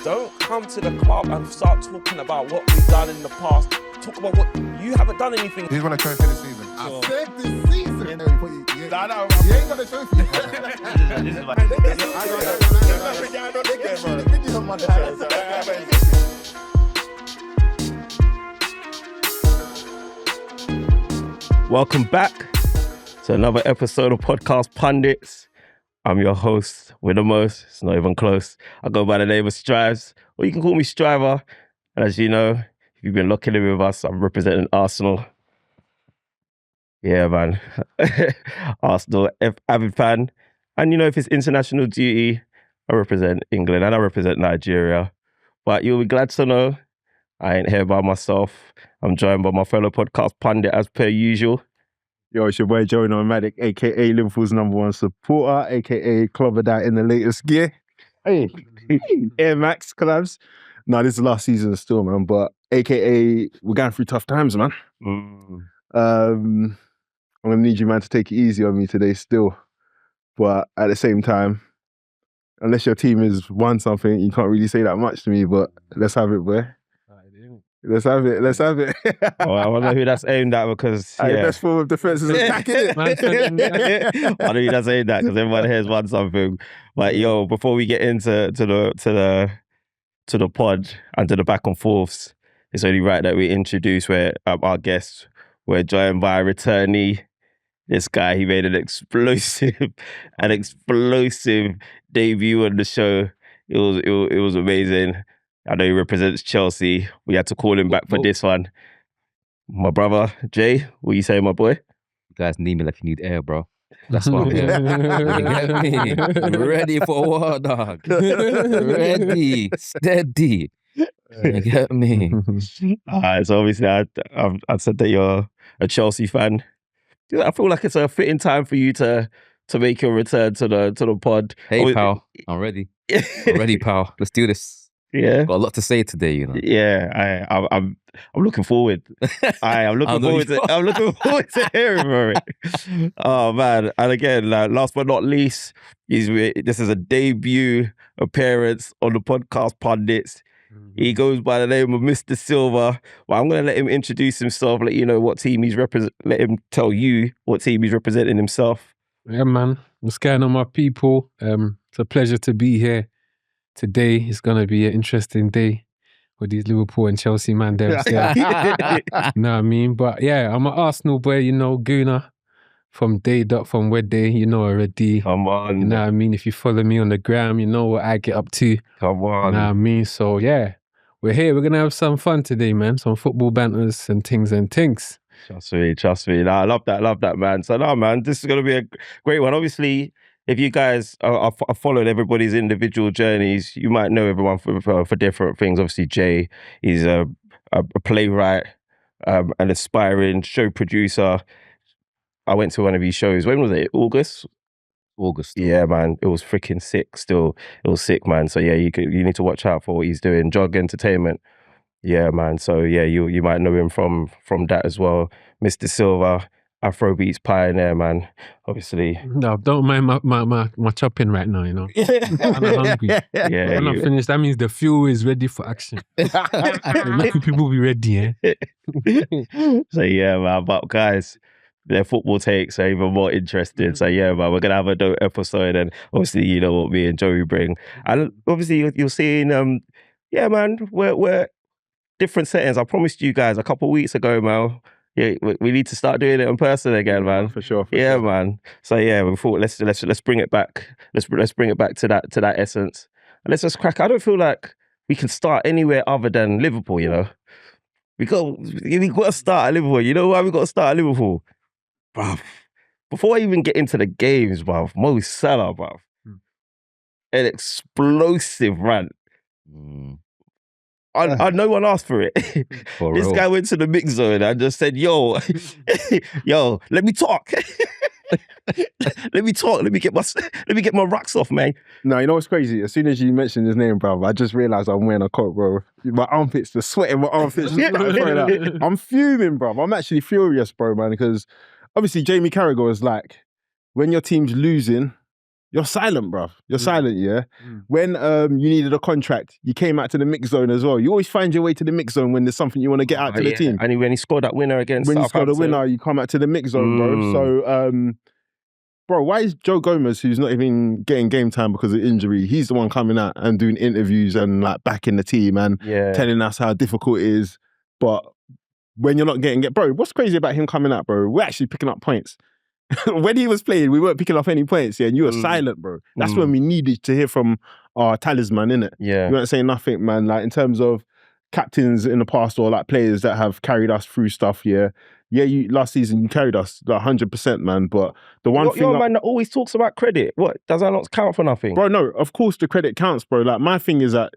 Don't come to the club and start talking about what we've done in the past. Talk about what you haven't done anything. Who's won a trophy this season? I said this season. You You ain't got a trophy. This is Welcome back to another episode of Podcast Pundits. I'm your host with the most. It's not even close. I go by the name of Strives, or you can call me Striver. And as you know, if you've been locking in with us, I'm representing Arsenal. Yeah, man. Arsenal, avid fan. And you know, if it's international duty, I represent England and I represent Nigeria. But you'll be glad to know I ain't here by myself. I'm joined by my fellow podcast pundit as per usual. Yo, it's your boy Joey Nomadic, aka Liverpool's #1 supporter, aka clobbered out in the latest gear. Hey, Air Max collabs. No, this is the last season still, man, but aka we're going through tough times, man. I'm gonna need you, man, to take it easy on me today still. But at the same time, unless your team has won something, you can't really say that much to me, but let's have it, boy. Let's have it. Oh, I wonder who that's aimed at because best form of defense is attacking it. I know who that's aimed at because everyone here's won something. But yo, before we get into the pod and to the back and forths, it's only right that we introduce our guests. We're joined by a returnee. This guy, he made an explosive debut on the show. It was amazing. I know he represents Chelsea. We had to call him back for this one. My brother, Jay, what you say, my boy? You guys need me like you need air, bro. That's what I'm here. You get me? I'm ready for war, dog. Ready, steady. You get me? So obviously, I said that you're a Chelsea fan. I feel like it's a fitting time for you to make your return to the pod. Hey, pal, I'm ready. I'm ready, pal. Let's do this. Yeah, got a lot to say today, you know. Yeah, I'm looking forward. I'm looking forward to hearing from it. Oh man! And again, last but not least, this is a debut appearance on the Podcast Pundits. He goes by the name of Mista Silva. Well, I'm going to let him introduce himself. Let you know what team he's let him tell you what team he's representing himself. Yeah, man. What's going on, my people? It's a pleasure to be here. Today is going to be an interesting day with these Liverpool and Chelsea man there. You know what I mean? But yeah, I'm an Arsenal boy, you know, Gooner from from where day, you know already. Come on. You know what I mean? If you follow me on the gram, you know what I get up to. Come on. You know what I mean? So yeah, we're here. We're going to have some fun today, man. Some football banters and things. Trust me. Nah, I love that, man. So no, man, this is going to be a great one. Obviously, if you guys are following everybody's individual journeys, you might know everyone for different things. Obviously, Jay, he's a playwright, an aspiring show producer. I went to one of his shows. When was it? August. Yeah, man. It was freaking sick still. It was sick, man. So yeah, you need to watch out for what he's doing. Jog Entertainment. Yeah, man. So yeah, you might know him from that as well. Mista Silva, Afrobeats pioneer, man. Obviously. No, don't mind my chopping right now, you know. I'm hungry. Yeah. When I'm finished, that means the fuel is ready for action. Making people be ready, So yeah, man. But guys, their football takes are even more interesting. So yeah, man, we're gonna have a dope episode, and obviously, you know what me and Joey bring, and obviously you're seeing, yeah, man, we're different settings. I promised you guys a couple of weeks ago, man. Yeah, we need to start doing it in person again, man. For sure. Yeah, man. So yeah, we thought let's bring it back. Let's bring it back to that essence, and let's just crack. I don't feel like we can start anywhere other than Liverpool. You know, we got to start at Liverpool. You know why we got to start at Liverpool, bruv? Before I even get into the games, bruv, Mo Salah, bruv, an explosive rant. No one asked for it. This guy went to the mix zone and just said, yo, let me talk. Let me talk. Let me get my rocks off, man. No, you know what's crazy? As soon as you mentioned his name, bro, I just realised I'm wearing a coat, bro. My armpits, the sweat in my armpits. I'm fuming, bro. I'm actually furious, bro, man, because obviously Jamie Carragher is like, when your team's losing, You're silent, bruv. You're silent, yeah? Mm. When you needed a contract, you came out to the mix zone as well. You always find your way to the mix zone when there's something you want to get out to the team. And when he scored that winner against When you score the Southampton. winner, you come out to the mix zone, bro. So, bro, why is Joe Gomez, who's not even getting game time because of injury, he's the one coming out and doing interviews and like backing the team and telling us how difficult it is. But when you're not bro, what's crazy about him coming out, bro? We're actually picking up points. When he was playing, we weren't picking up any points, yeah, and you were silent, bro. That's when we needed to hear from our talisman, innit? Yeah. You weren't saying nothing, man. Like, in terms of captains in the past or like players that have carried us through stuff, yeah, last season you carried us like 100%, man. But the one thing... You're a man that always talks about credit. What? Does that not count for nothing? Bro, no, of course the credit counts, bro. Like, my thing is that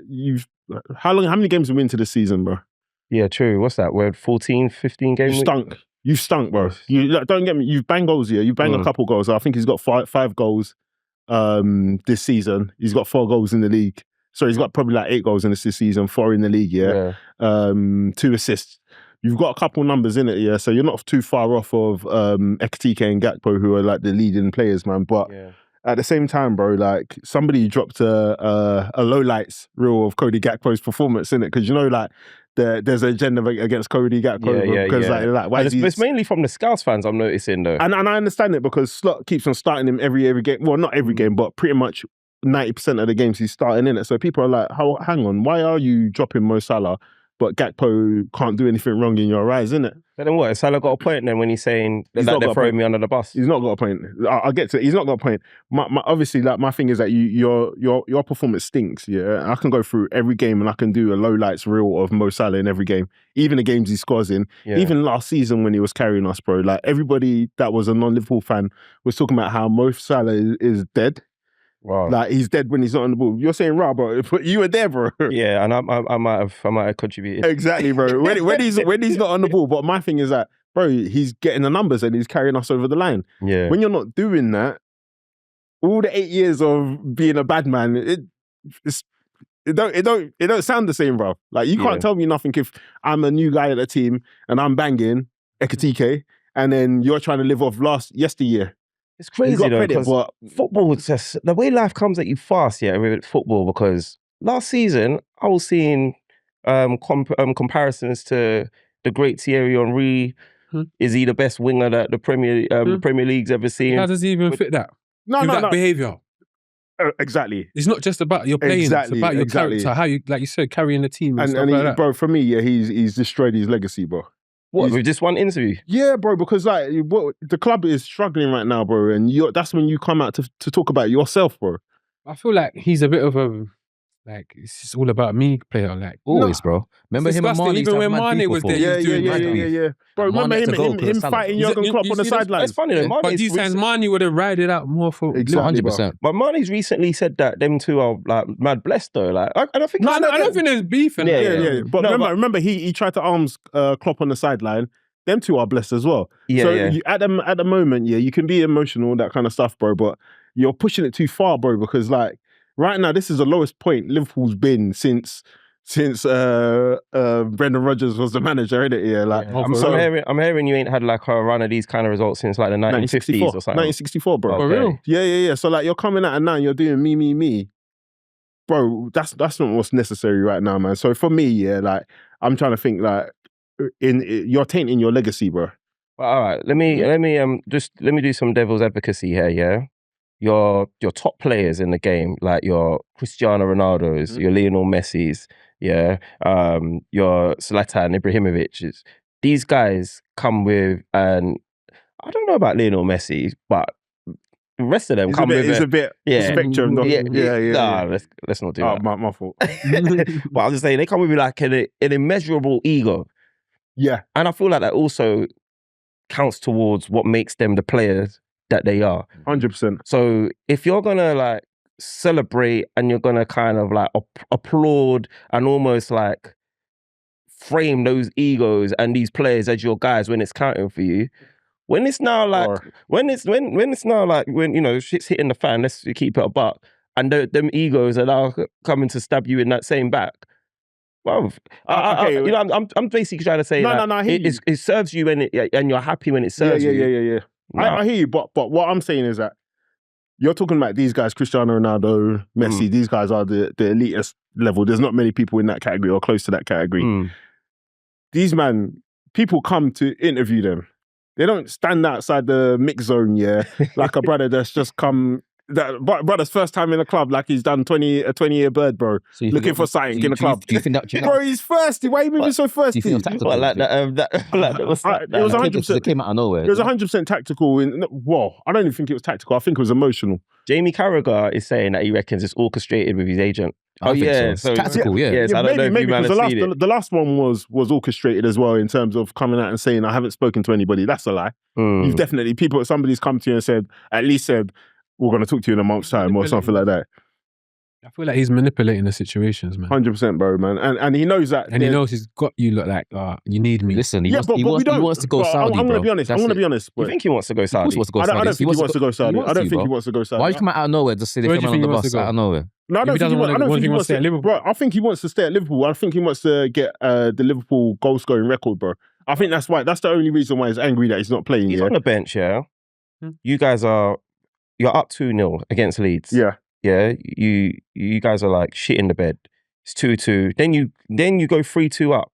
how many games have we been to this season, bro? Yeah, true. What's that? We're 14, 15 games. You stunk, bro. Don't get me. You've banged goals here. You've banged a couple goals. I think he's got five goals this season. He's got 4 goals in the league. Sorry, he's got probably like 8 goals in this season, 4 in the league, yeah. 2 assists. You've got a couple numbers in it, yeah. So you're not too far off of Ekitike and Gakpo, who are like the leading players, man. But at the same time, bro, like somebody dropped a lowlights reel of Cody Gakpo's performance in it, because you know, like there's an agenda against Cody Gakpo because like why it's mainly from the Scouse fans, I'm noticing though. And I understand it because Slot keeps on starting him every game. Well, not every game, but pretty much 90% of the games he's starting in it. So people are like, hang on, why are you dropping Mo Salah, but Gakpo can't do anything wrong in your eyes, innit? But then what? Salah got a point then when he's saying that they're throwing me under the bus? He's not got a point. I'll get to it. He's not got a point. Obviously, like, my thing is that your performance stinks, yeah? I can go through every game and I can do a lowlights reel of Mo Salah in every game, even the games he scores in. Yeah. Even last season when he was carrying us, bro, like everybody that was a non-Liverpool fan was talking about how Mo Salah is dead. Wow. Like, he's dead when he's not on the ball. You're saying, right, bro, but you were there, bro. Yeah, and I might have contributed. Exactly, bro. When he's not on the ball. But my thing is that, bro, he's getting the numbers and he's carrying us over the line. Yeah. When you're not doing that, all the 8 years of being a bad man, it don't sound the same, bro. Like, you can't tell me nothing if I'm a new guy at the team and I'm banging Ekitike and then you're trying to live off yesteryear. It's crazy though, because football is just, the way life comes at you fast, yeah, with football, because last season I was seeing comparisons to the great Thierry Henry. Is he the best winger that the Premier League's ever seen? How does he even fit that? No. Behaviour. Exactly. It's not just about your playing, it's about your character, how you, like you said, carrying the team and stuff like that. Bro, for me, yeah, he's destroyed his legacy, bro. What, with just one interview? Yeah, bro, because like the club is struggling right now, bro, and that's when you come out to talk about yourself, bro. I feel like he's a bit of a, like, it's just all about me player, like. Always, bro. Remember him and Mane? Even when Mane was there, yeah. Bro, remember him fighting Jurgen Klopp on the sidelines? It's funny though, but these times Mane would have rided out more for 100%. But Mane's recently said that them two are like mad blessed though. Like, I don't think. I don't think there's beef in Yeah. But remember, he tried to arms Klopp on the sideline. Them two are blessed as well. At the moment, you can be emotional, that kind of stuff, bro. But you're pushing it too far, bro. Because like right now, this is the lowest point Liverpool's been since Brendan Rodgers was the manager, innit? Yeah, like I'm hearing you ain't had like a run of these kind of results since like the 1950s or something. 1964, bro. For real? Yeah. So like you're coming out and now you're doing me. Bro, that's not what's necessary right now, man. So for me, yeah, like I'm trying to think like you're tainting your legacy, bro. Well, all right, let me do some devil's advocacy here, yeah. Your top players in the game, like your Cristiano Ronaldo's, your Lionel Messi's, yeah, your Zlatan Ibrahimovic's. These guys come with, and I don't know about Lionel Messi, but the rest of them come with a bit spectrum. Nah, let's not do that. My fault. But I'm just saying, they come with like an immeasurable ego. Yeah. And I feel like that also counts towards what makes them the players that they are. 100%. So if you're gonna like celebrate and you're gonna kind of like applaud and almost like frame those egos and these players as your guys when it's counting for you, when it's now like when you know shit's hitting the fan, let's keep it a buck, and them egos are now coming to stab you in that same back. Well, I'm basically trying to say it serves you when and you're happy when it serves you. Yeah. I hear you, but what I'm saying is that you're talking about these guys, Cristiano Ronaldo, Messi, these guys are the elitist level. There's not many people in that category or close to that category. These people come to interview them. They don't stand outside the mix zone, like a brother that's just come, brother's first time in a club, like he's done a 20-year bird, bro. So you looking think- for something in a club. Do you think that? Bro, he's thirsty. Why are you moving so thirsty? Do you think that's tactical? What, like that? What's that? It was Like, 100%. It came out of nowhere. It was 100% tactical. I don't even think it was tactical. I think it was emotional. Jamie Carragher is saying that he reckons it's orchestrated with his agent. I think so. It's tactical, yeah. Yes, I don't know if you man because have seen it. the last one was orchestrated as well in terms of coming out and saying, I haven't spoken to anybody. That's a lie. You've definitely, somebody's come to you and said, we're going to talk to you in a month's time or something like that. I feel like he's manipulating the situations, man. 100%, bro, man. And he knows that. And he knows he's got you like, you need me. Listen, he wants to go Bro, Saudi, I'm bro. going to be honest. That's I'm going to it. be honest. You think he wants to go Saudi? He wants to go I Saudi. don't think he wants to go Saudi. I don't think he wants to go Saudi. Why you come out of nowhere just say they Where do come you on the think he wants bus to go? out of nowhere? No, I don't Maybe think he wants to stay at Liverpool. Bro, I think he wants to stay at Liverpool. I think he wants to get the Liverpool goal scoring record, bro. I think that's the only reason why he's angry that he's not playing. He's on the bench, yeah. You guys you're up 2-0 against Leeds. Yeah. Yeah. You guys are like shit in the bed. It's 2-2. Then you go 3-2 up.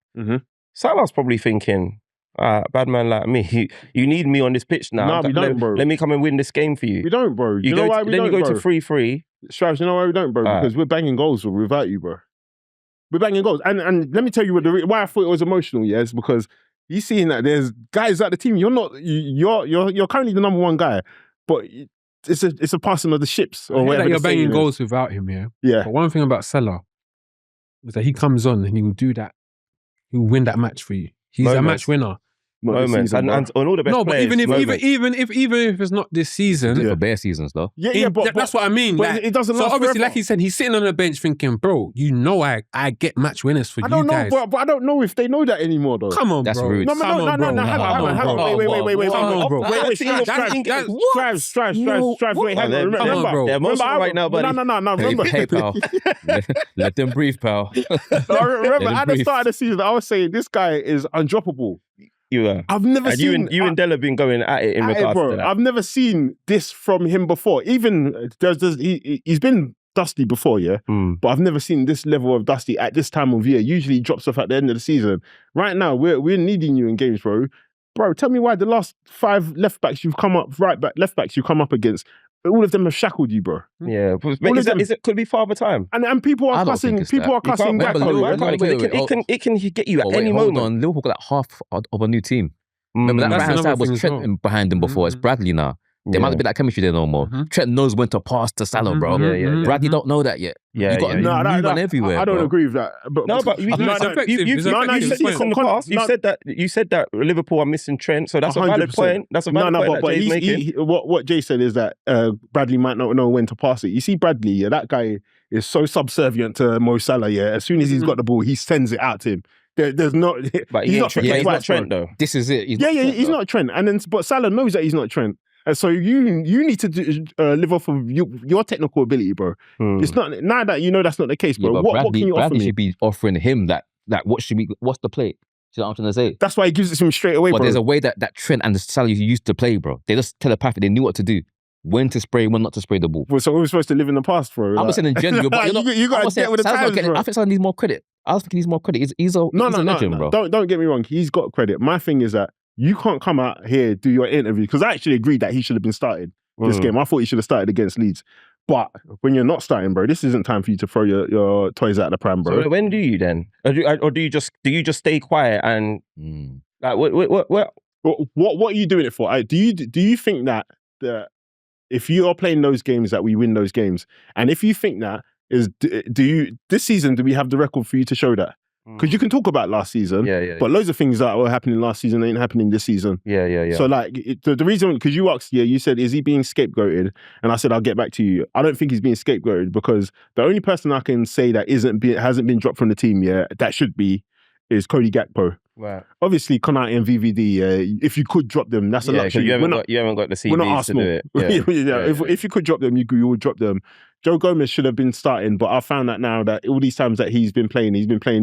Salah's probably thinking, bad man like me, you need me on this pitch now. Nah, we don't, bro. Let me come and win this game for you. We don't, bro. You know why we don't, Then you go bro? to 3-3. Stripes, you know why we don't, bro? Because we're banging goals without you, bro. We're banging goals. And let me tell you why I thought it was emotional, is because you seeing that there's guys at the team, you're currently the number one guy, but it's a passing of the ships. Or I hear whatever that you're the saying banging is. goals without him, yeah? Yeah. But one thing about Salah is that he comes on and he will do that. He will win that match for you. He's a match winner. Not this Moments. season, And bro. on all the best No, but players, even if moments. it's not this season, For bare seasons, though. that's what I mean. But Like, it doesn't so last obviously, forever. like he said, he's sitting on the bench thinking, bro, I get match winners for I you don't know, guys. but I don't know if they know that anymore, though. Come on, That's bro. rude. No, Come on, bro. hang on. Wait. Come on, bro. Wait, Strives, wait, hang on. Come on, bro. They're emotional right now, buddy. No, remember. Hey, pal. Let them breathe, pal. Remember, at the start of the season, I was saying this guy is undroppable. You are. I've never And seen... you and Della been going at it in regards to that. I've never seen this from him before. Even, he's been dusty before, yeah? But I've never seen this level of dusty at this time of year. Usually he drops off at the end of the season. Right now, we're needing you in games, bro. Bro, tell me why the last 5 left backs you've come up against, all of them have shackled you, bro. Yeah, but All of them. could it be father time? And people I are don't cussing. think it's People that. are cussing You can't Gakpo. remember Right? Liverpool- It can get you at Wait, any hold moment. on. Liverpool got like half of a new team. Remember that That's right hand another side was thing as Trent well. behind them before. It's Bradley now. There might not be that chemistry there no more. Trent knows when to pass to Salah, bro. Yeah. Bradley don't know that yet. Yeah, You got yeah. to move on everywhere. I don't bro. agree with that. But No, but It's effective. It's you've said this in the past. You said that Liverpool are missing Trent, so that's a valid 100%. point. That's a valid point that Jay's making. What Jay said is that Bradley might not know when to pass it. You see Bradley, yeah, that guy is so subservient to Mo Salah, yeah. As soon as he's got the ball, he sends it out to him. There's not... But he's not Trent though. This is it. He's not Trent. But Salah knows that he's not Trent. And so you need to live off of your technical ability, bro. It's not... Now that you know that's not the case, bro, Yeah, what can you offer Bradley me? should be offering him that what's the play? Do you know what I'm trying to say? That's why he gives it to him straight away, But bro. there's a way that Trent and Salah used to play, bro. They just telepathic. They knew what to do. When to spray, when not to spray the ball. So we're supposed to live in the past, bro. I'm not saying in general, but you're not, you got to get with the times, bro. I think Salah needs more credit. I think he needs more credit. He's a legend, bro. Don't get me wrong. He's got credit. My thing is that you can't come out here, do your interview, because I actually agreed that he should have been started this game. I thought he should have started against Leeds. But when you're not starting, bro, this isn't time for you to throw your toys out the pram, bro. So when do you then? Or do you just stay quiet and like what? What are you doing it for? Do you think that if you are playing those games that we win those games, and if you think that this season, do we have the record for you to show that? Because you can talk about last season, but loads of things that were happening last season ain't happening this season. Yeah. So like the reason, because you asked, you said, is he being scapegoated? And I said, I'll get back to you. I don't think he's being scapegoated because the only person I can say that hasn't been dropped from the team that should be is Cody Gakpo. Right. Obviously, Konate and VVD, if you could drop them, that's a luxury. You haven't got the We're not CVs to Arsenal. do it. If you could drop them, you would drop them. Joe Gomez should have been starting, but I found that now that all these times that he's been playing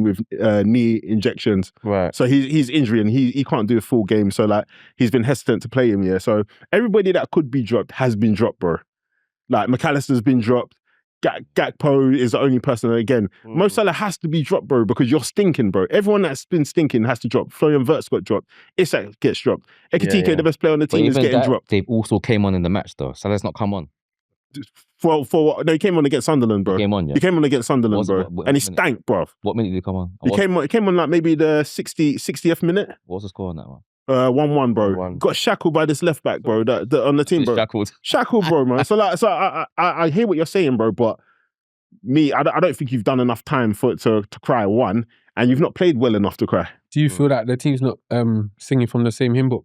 with knee injections. Right. So he's injury and he can't do a full game. So like he's been hesitant to play him. So everybody that could be dropped has been dropped, bro. Like McAllister's been dropped. Gakpo is the only person. Again, Mo Salah has to be dropped, bro, because you're stinking, bro. Everyone that's been stinking has to drop. Florian Wirtz got dropped. Isak gets dropped. Ekitike, the best player on the team, is getting dropped. They've also came on in the match though. Salah's not come on. For what? No, he came on against Sunderland, bro. He came on, yeah. He came on against Sunderland, bro. What and he minute? stank, bro. What minute did he come on? He came on like maybe the 60th minute. What was the score on that one? 1-1, bro. 1-1. Got shackled by this left back, bro. That on the team, bro. Shackled, bro, man. So I hear what you're saying, bro. But me, I don't think you've done enough time for it to cry. One, and you've not played well enough to cry. Do you feel that the team's not singing from the same hymn book?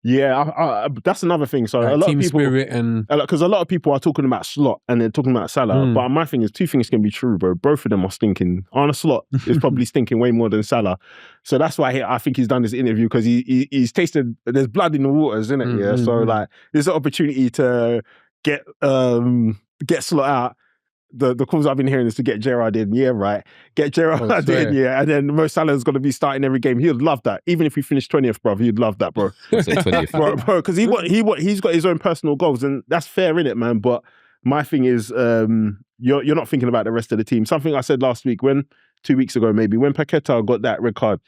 Yeah, that's another thing. So Like a lot team of people, spirit and because a lot of people are talking about Slot and they're talking about Salah. But my thing is, two things can be true, bro. Both of them are stinking. Arne Slot is probably stinking way more than Salah. So that's why I think he's done this interview, because he's tasted, there's blood in the waters, isn't it? Yeah. So like, there's an opportunity to get Slot out. The calls I've been hearing is to get Gerrard in. Yeah, right. Get Gerrard in, yeah. And then Mo Salah's going to be starting every game. He'd love that. Even if we finish 20th, bro, he'd love that, bro. I say 20th. bro, because he's got his own personal goals, and that's fair, innit, man? But my thing is, you're not thinking about the rest of the team. Something I said last week, 2 weeks ago maybe, when Paqueta got that red card,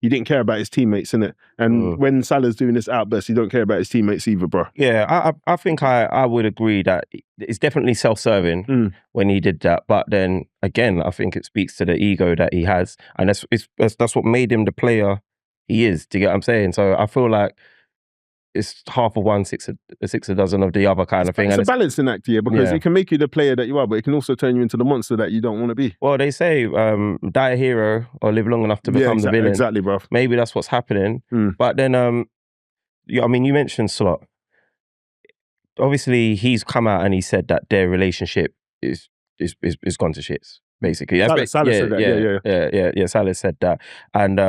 he didn't care about his teammates, innit? And when Salah's doing this outburst, he don't care about his teammates either, bro. Yeah, I think I would agree that it's definitely self-serving when he did that. But then again, I think it speaks to the ego that he has, and that's what made him the player he is. Do you get what I'm saying? So I feel like it's half of one, six a dozen of the other kind of thing. It's a balancing act here, because it can make you the player that you are, but it can also turn you into the monster that you don't want to be. Well, they say die a hero or live long enough to become the villain. Exactly, bro. Maybe that's what's happening. But then, you mentioned Slot. Obviously, he's come out and he said that their relationship is gone to shits, basically. Salah said that, yeah, Salah said that. And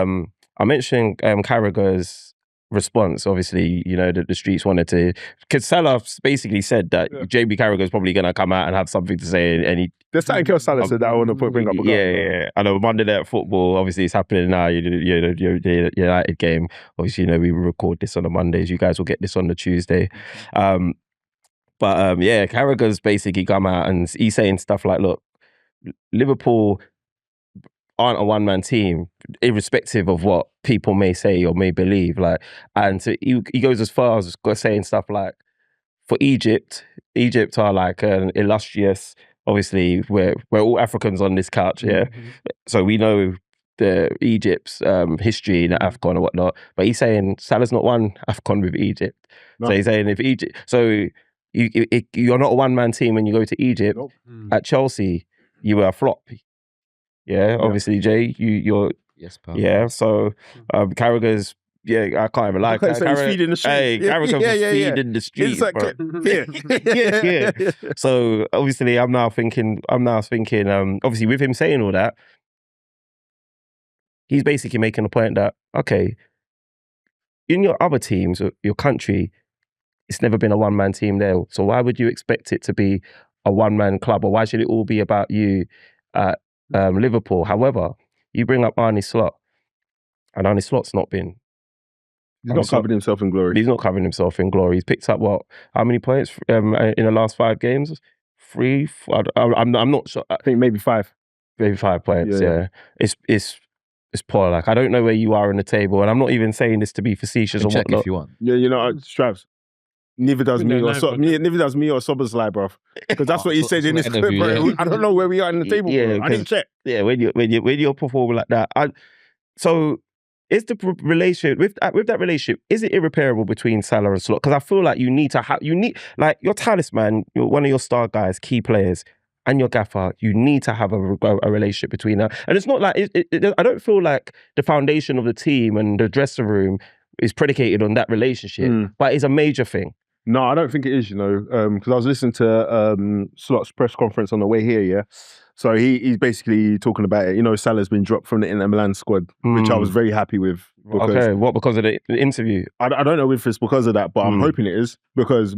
I mentioned Carragher's response. Obviously, the streets wanted to, because Salah basically said that JB Carragher is probably going to come out and have something to say, and there's something else Salah said that I want to bring up. Yeah. I know Monday Night Football, obviously it's happening now. Your United game. Obviously, we record this on the Mondays. You guys will get this on the Tuesday. But Carragher's basically come out and he's saying stuff like, look, Liverpool aren't a one-man team, irrespective of what people may say or may believe. Like, and so he goes as far as saying stuff like, for Egypt are like an illustrious, obviously we're all Africans on this couch, yeah. So we know the Egypt's history in AFCON or whatnot. But he's saying Salah's not won AFCON with Egypt. No. So he's saying if Egypt, so you're not a one-man team when you go to Egypt. At Chelsea, you were a flop. Yeah, obviously, Jay, you're... Yes, pal. Yeah, so Carragher's... Yeah, I can't even lie. Okay, so he's feeding the street. Hey, Carragher was feeding the street, bro. Yeah. So, obviously, I'm now thinking, obviously, with him saying all that, he's basically making the point that, okay, in your other teams, your country, it's never been a one-man team there. So why would you expect it to be a one-man club, or why should it all be about you at Liverpool? However, you bring up Arne Slot, and Arne Slot's not been... He's not covered himself in glory. He's not covering himself in glory. He's picked up how many points in the last 5 games? 3? I'm not sure. I think maybe 5. Maybe 5 points. Yeah. It's poor. Like, I don't know where you are in the table, and I'm not even saying this to be facetious or whatnot. If you want. Yeah, Straps. Neither does me or Soberslide, bro. Because that's what he said in this clip, bro. Yeah. I don't know where we are in the table, bro. I didn't check. Yeah, when you're performing like that, so. Is the relationship with that relationship, is it irreparable between Salah and Slot? Because I feel like you need like your talisman, you're one of your star guys, key players, and your gaffer. You need to have a relationship between them. And it's not like I don't feel like the foundation of the team and the dressing room is predicated on that relationship, but it's a major thing. No, I don't think it is. Because I was listening to Slot's press conference on the way here. Yeah. So he's basically talking about it. Salah's been dropped from the Inter Milan squad, which I was very happy with. Okay, what, because of the interview? I don't know if it's because of that, but I'm hoping it is. Because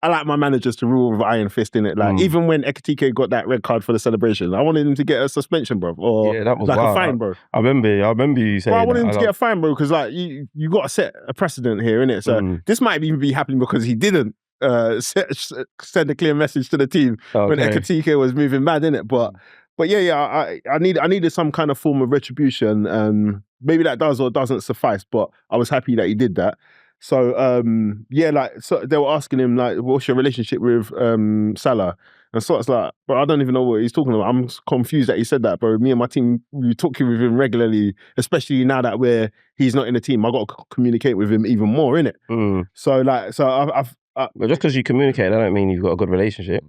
I like my managers to rule with iron fist in it. Like, even when Ekitike got that red card for the celebration, I wanted him to get a suspension, bro. Or that was like wild. A fine, bro. I remember you saying I wanted him to get a fine, bro, because like you got to set a precedent here, innit? So this might even be happening because he didn't send a clear message to the team when Ekatike was moving mad, innit? But yeah, I needed some kind of form of retribution. Maybe that does or doesn't suffice, but I was happy that he did that. So so they were asking him like, what's your relationship with Salah? And Slot's like, bro, I don't even know what he's talking about. I'm confused that he said that, bro. Me and my team, we talking with him regularly, especially now that he's not in the team. I got to communicate with him even more, innit? So But just because you communicate, that don't mean you've got a good relationship.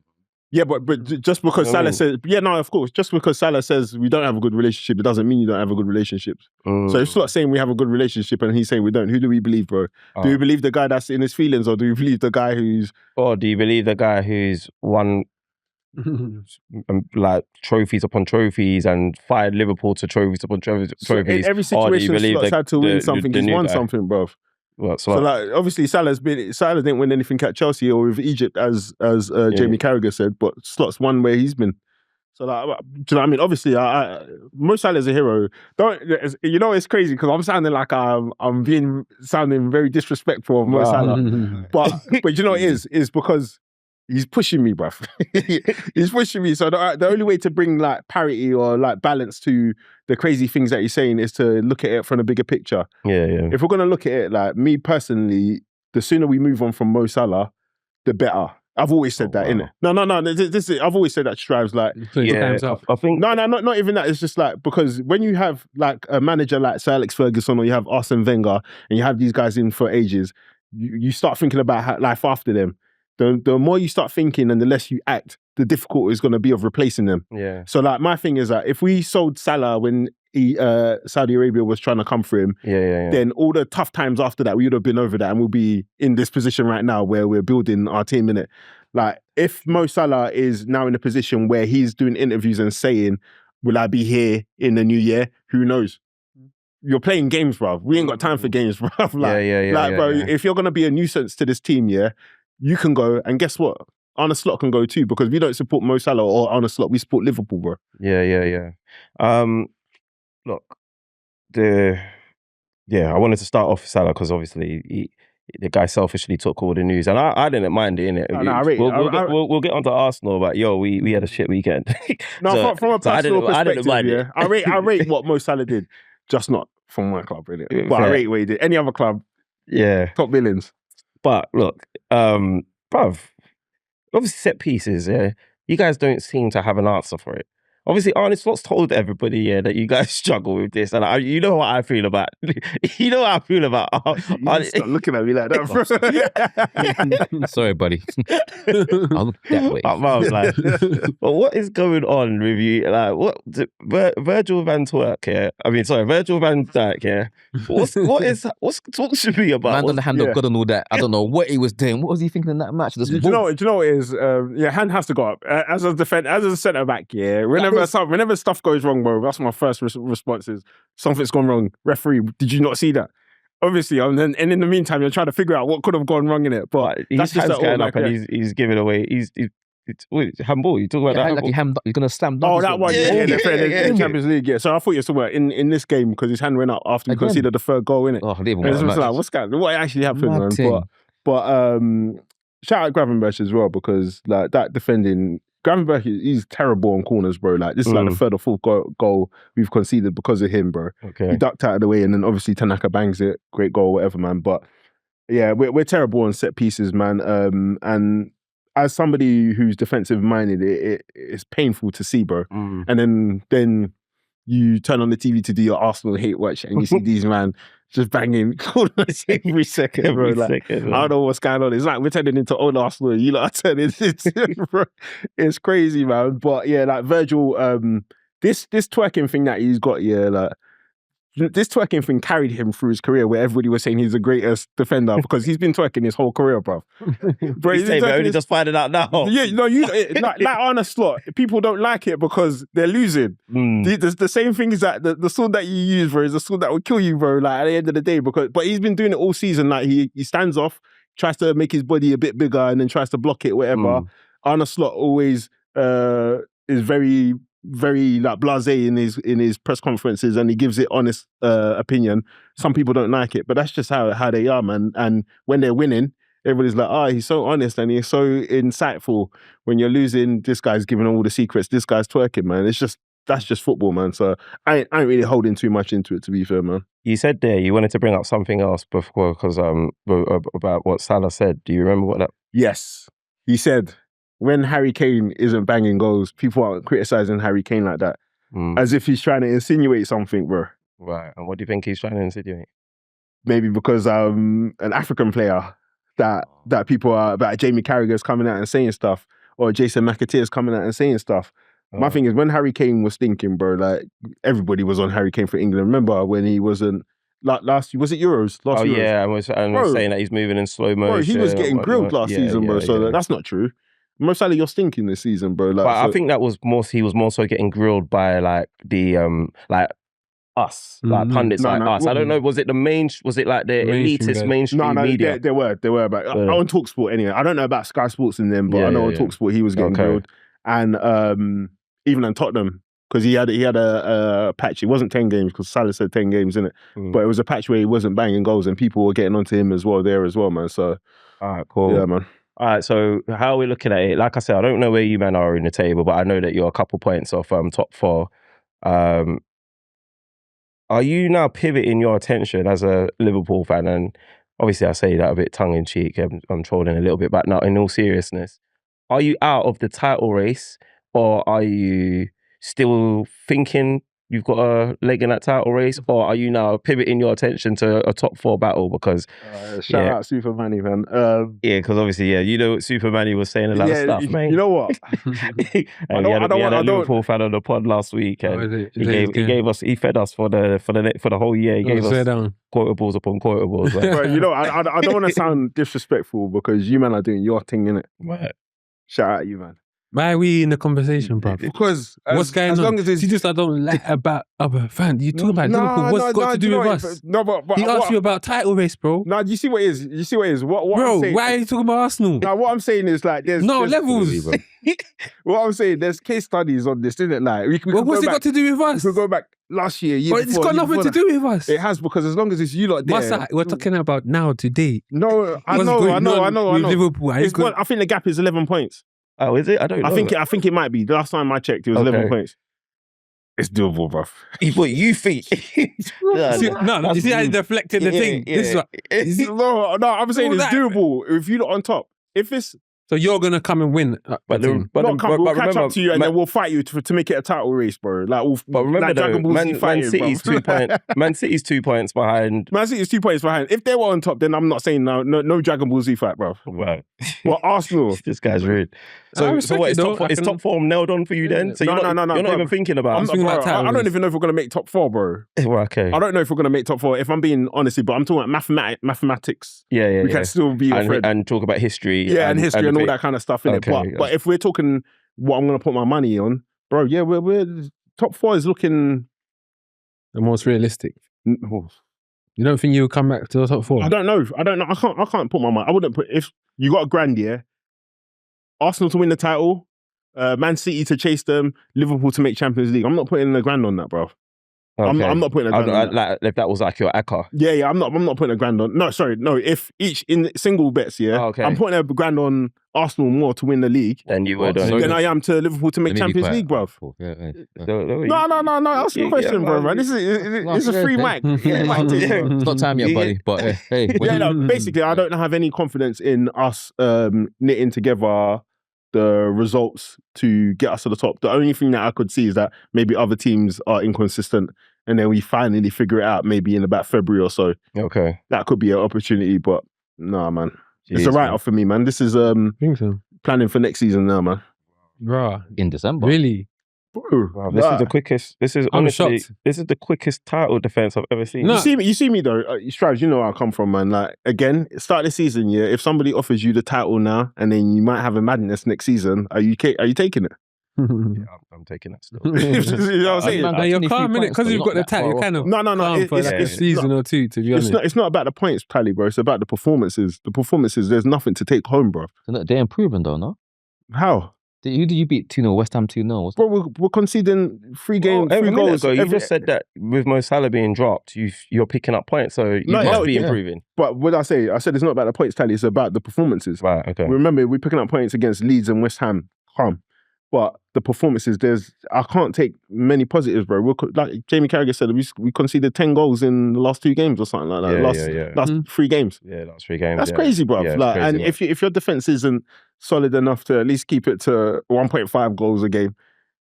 Yeah, but just because Salah says, of course, just because Salah says we don't have a good relationship, it doesn't mean you don't have a good relationship. So if Slot's saying we have a good relationship and he's saying we don't, who do we believe, bro? Do we believe the guy that's in his feelings, or do we believe the guy who's... Or do you believe the guy who's won like trophies upon trophies and fired Liverpool to trophies upon trophies? So in every situation, Slot's had to win something. He's won something, bro. Well, so like obviously Salah didn't win anything at Chelsea or with Egypt as Jamie Carragher said, but Slot's won where he's been. So like, do you know what I mean? Obviously, Mo Salah's a hero. It's crazy because I'm sounding like I'm sounding very disrespectful of Mo Salah, but you know what it is because he's pushing me, bruv. He's pushing me. So the only way to bring like parity or like balance to the crazy things that he's saying is to look at it from a bigger picture. Yeah. If we're going to look at it, like me personally, the sooner we move on from Mo Salah, the better. I've always said that, innit? No. I've always said that strives like... I think... No, not even that. It's just like, because when you have like a manager like Sir Alex Ferguson or you have Arsene Wenger and you have these guys in for ages, you start thinking about life after them. The more you start thinking and the less you act, the difficult is going to be of replacing them. Yeah. So like my thing is that if we sold Salah when Saudi Arabia was trying to come for him, then all the tough times after that, we would have been over that and we'll be in this position right now where we're building our team, innit? Like if Mo Salah is now in a position where he's doing interviews and saying, will I be here in the new year? Who knows? You're playing games, bruv. We ain't got time for games, bruv. Bro, if you're going to be a nuisance to this team, you can go, and guess what? Arne Slot can go too, because we don't support Mo Salah or Arne Slot, we support Liverpool, bro. Yeah. Look, I wanted to start off with Salah because obviously the guy selfishly took all the news, and I didn't mind it, innit? We'll get onto Arsenal, but we had a shit weekend. From a personal perspective, I rate what Mo Salah did, just not from my club, really. But I rate what he did. Any other club, top billions. But look, bruv, obviously set pieces, you guys don't seem to have an answer for it. Obviously, Arne Slot's told everybody that you guys struggle with this, and you know what I feel about. You know how I feel about. Stop looking at me like that, bro. Sorry, buddy. I'll look that way. Like, but what is going on with you? Like, what Virgil van Virgil van Dijk? What's talk to me about? Man on the hand of God and all that. I don't know what he was doing. What was he thinking in that match? Do you know what it is? Hand has to go up as a centre back. Whenever stuff goes wrong, bro, that's my first response is something's gone wrong. Referee, did you not see that? Obviously, and in the meantime, you're trying to figure out what could have gone wrong in it. But that's just going up, and he's giving away. Handball. You talk about that? Like he's gonna slam. Oh, that one, in Champions League. Yeah. So I thought you were talking about in this game because his hand went up after he conceded the third goal, innit? Oh, I didn't even what actually happened, man? But shout out Gravenberch as well, because like that defending. Gravenberch, he's terrible on corners, bro. Like this is like the third or fourth goal we've conceded because of him, bro. Okay. He ducked out of the way, and then obviously Tanaka bangs it, great goal, whatever, man. But yeah, we're terrible on set pieces, man. And as somebody who's defensive minded, it's painful to see, bro. And then you turn on the TV to do your Arsenal hate watch, and you see these man just banging corners every second, bro. I don't know what's going on. It's like we're turning into old Arsenal. You lot are turning into... It's crazy, man. But yeah, like Virgil, this twerking thing that he's got, this twerking thing carried him through his career, where everybody was saying he's the greatest defender because he's been twerking his whole career, bro. Bro, he's only just finding out now. Yeah, no, like Arne Slot, people don't like it because they're losing. The same thing is that the sword that you use, bro, is the sword that will kill you, bro. Like at the end of the day, but he's been doing it all season. Like he stands off, tries to make his body a bit bigger, and then tries to block it, whatever. Arne Slot always is very like blasé in his press conferences, and he gives it honest opinion. Some people don't like it, but that's just how they are, man. And when they're winning, everybody's like, oh, he's so honest and he's so insightful. When you're losing, this guy's giving all the secrets. This guy's twerking, man. That's just football, man. So I ain't really holding too much into it, to be fair, man. You said there you wanted to bring up something else before, because about what Salah said. Do you remember what that? Yes, he said when Harry Kane isn't banging goals, people aren't criticizing Harry Kane like that, as if he's trying to insinuate something, bro. Right. And what do you think he's trying to insinuate? Maybe because an African player that people are about, Jamie Carragher's coming out and saying stuff, or Jason McAteer's coming out and saying stuff. My thing is, when Harry Kane was stinking, bro, like everybody was on Harry Kane for England. Remember when he wasn't last? Was it Euros? Last Euros? Yeah, I was saying that he's moving in slow motion. Bro, he was getting grilled last season, bro. So that's not true. Mo Salah, you're stinking this season, bro. Like, but I think that was more. He was more so getting grilled by like the us, like pundits like us. I don't know. Was it the main? Was it like the elitist mainstream media? They were about. On TalkSport anyway. I don't know about Sky Sports and them, but I know on TalkSport he was getting grilled, and even on Tottenham, because he had a patch. It wasn't 10 games because Salah said 10 games in it, but it was a patch where he wasn't banging goals, and people were getting onto him as well, man. So, all right, cool, yeah, man. All right, so how are we looking at it? Like I said, I don't know where you men are in the table, but I know that you're a couple points off top 4. Are you now pivoting your attention as a Liverpool fan? And obviously I say that a bit tongue in cheek, I'm trolling a little bit, but now in all seriousness, are you out of the title race, or are you still thinking you've got a leg in that title race, or are you now pivoting your attention to a top 4 battle? Because shout out Super Manny, man. Because obviously, you know, Super Manny was saying a lot of stuff, man. You know what? We had a Liverpool fan on the pod last week, and he fed us for the whole year. He gave us quotables upon quotables. Like. Bro, you know, I don't want to sound disrespectful because you man are doing your thing, innit? Right. Shout out you, man. Why are we in the conversation, bro? Because what's going on? You just I don't like about other fans. You talk about Liverpool. What's got to do with us? No, but he asked you about title race, bro. No, you see what it is. What bro, I'm saying, why are you talking about Arsenal? No, what I'm saying is like there's levels. What I'm saying, there's case studies on this, isn't it? Like what's it got to do with us? We could go back last year before. It's got nothing to do with us. It has, because as long as it's you lot there. We're talking about now, today. No, I know. With Liverpool, I think the gap is 11 points. Oh, is it? I don't know. I think it might be. The last time I checked, it was 11 points. It's doable, bruv. What you think? No, you see how he deflected the thing? Yeah. This is what... No, I'm saying it's doable. If you're not on top. If it's... So you're going to come and win. We'll catch up to you and then we'll fight you to make it a title race, bro. Like, but remember, like Man City's 2 points. Man City's 2 points behind. Man City's 2 points behind. If they were on top, then I'm not saying no Dragon Ball Z fight, bro. Right. Well, Arsenal. This guy's rude. So what, is top 4 nailed on for you then? So you're not even thinking about it. I don't even know if we're going to make top 4, bro. Well, okay. I don't know if we're going to make top 4, if I'm being honest, but I'm talking about mathematics. Yeah. We can still be a friend. And talk about history. Yeah, and history and all that kind of stuff, innit? But if we're talking what I'm going to put my money on, bro, yeah, we're top 4 is looking... The most realistic. You don't think you'll come back to the top 4? I don't know. I can't put my money. I wouldn't put... If you got a grand, yeah, Arsenal to win the title, Man City to chase them, Liverpool to make Champions League. I'm not putting a grand on that, bro. Okay. I'm not putting a grand on that. Like, if that was like your ACCA. Yeah, I'm not putting a grand on. No, sorry, no. If each in single bets, I'm putting a grand on Arsenal more to win the league than you would. Than I am to Liverpool to make Champions League, bro. No. Ask your question, bro. Man. This is a free mic. It's not time yet, buddy. But hey. Basically, I don't have any confidence in us knitting together the results to get us to the top. The only thing that I could see is that maybe other teams are inconsistent, and then we finally figure it out maybe in about February or so. Okay. That could be an opportunity, but nah, man. Jeez, it's a write-off for me, man. This is think so. Planning for next season now, man. Right. In December. Really? Wow, this is the quickest. This is honestly, this is the quickest title defense I've ever seen. No. You see me though, Strives. You know where I come from, man. Like again, start the season. Yeah, if somebody offers you the title now, and then you might have a madness next season, are you taking it? Yeah, I'm taking that still. You know what I'm saying? No, you're calm, innit? Because you've got the title. You're kind of no. For like a season or two, to be honest. It's not about the points tally, bro. It's about the performances. The performances. There's nothing to take home, bro. They're improving though, no? How? Who did you beat 2-0? West Ham 2-0. Bro, we're conceding three goals. You just said that with Mo Salah being dropped, you're picking up points, so you must be improving. But what I said it's not about the points tally, it's about the performances. Right, okay. Remember, we're picking up points against Leeds and West Ham. But the performances, I can't take many positives, bro. Like Jamie Carragher said, we conceded 10 goals in the last 2 games or something like that. Last 3 games. Yeah, last 3 games. That's crazy, bro. Yeah, like, crazy, and man. if your defense isn't solid enough to at least keep it to 1.5 goals a game,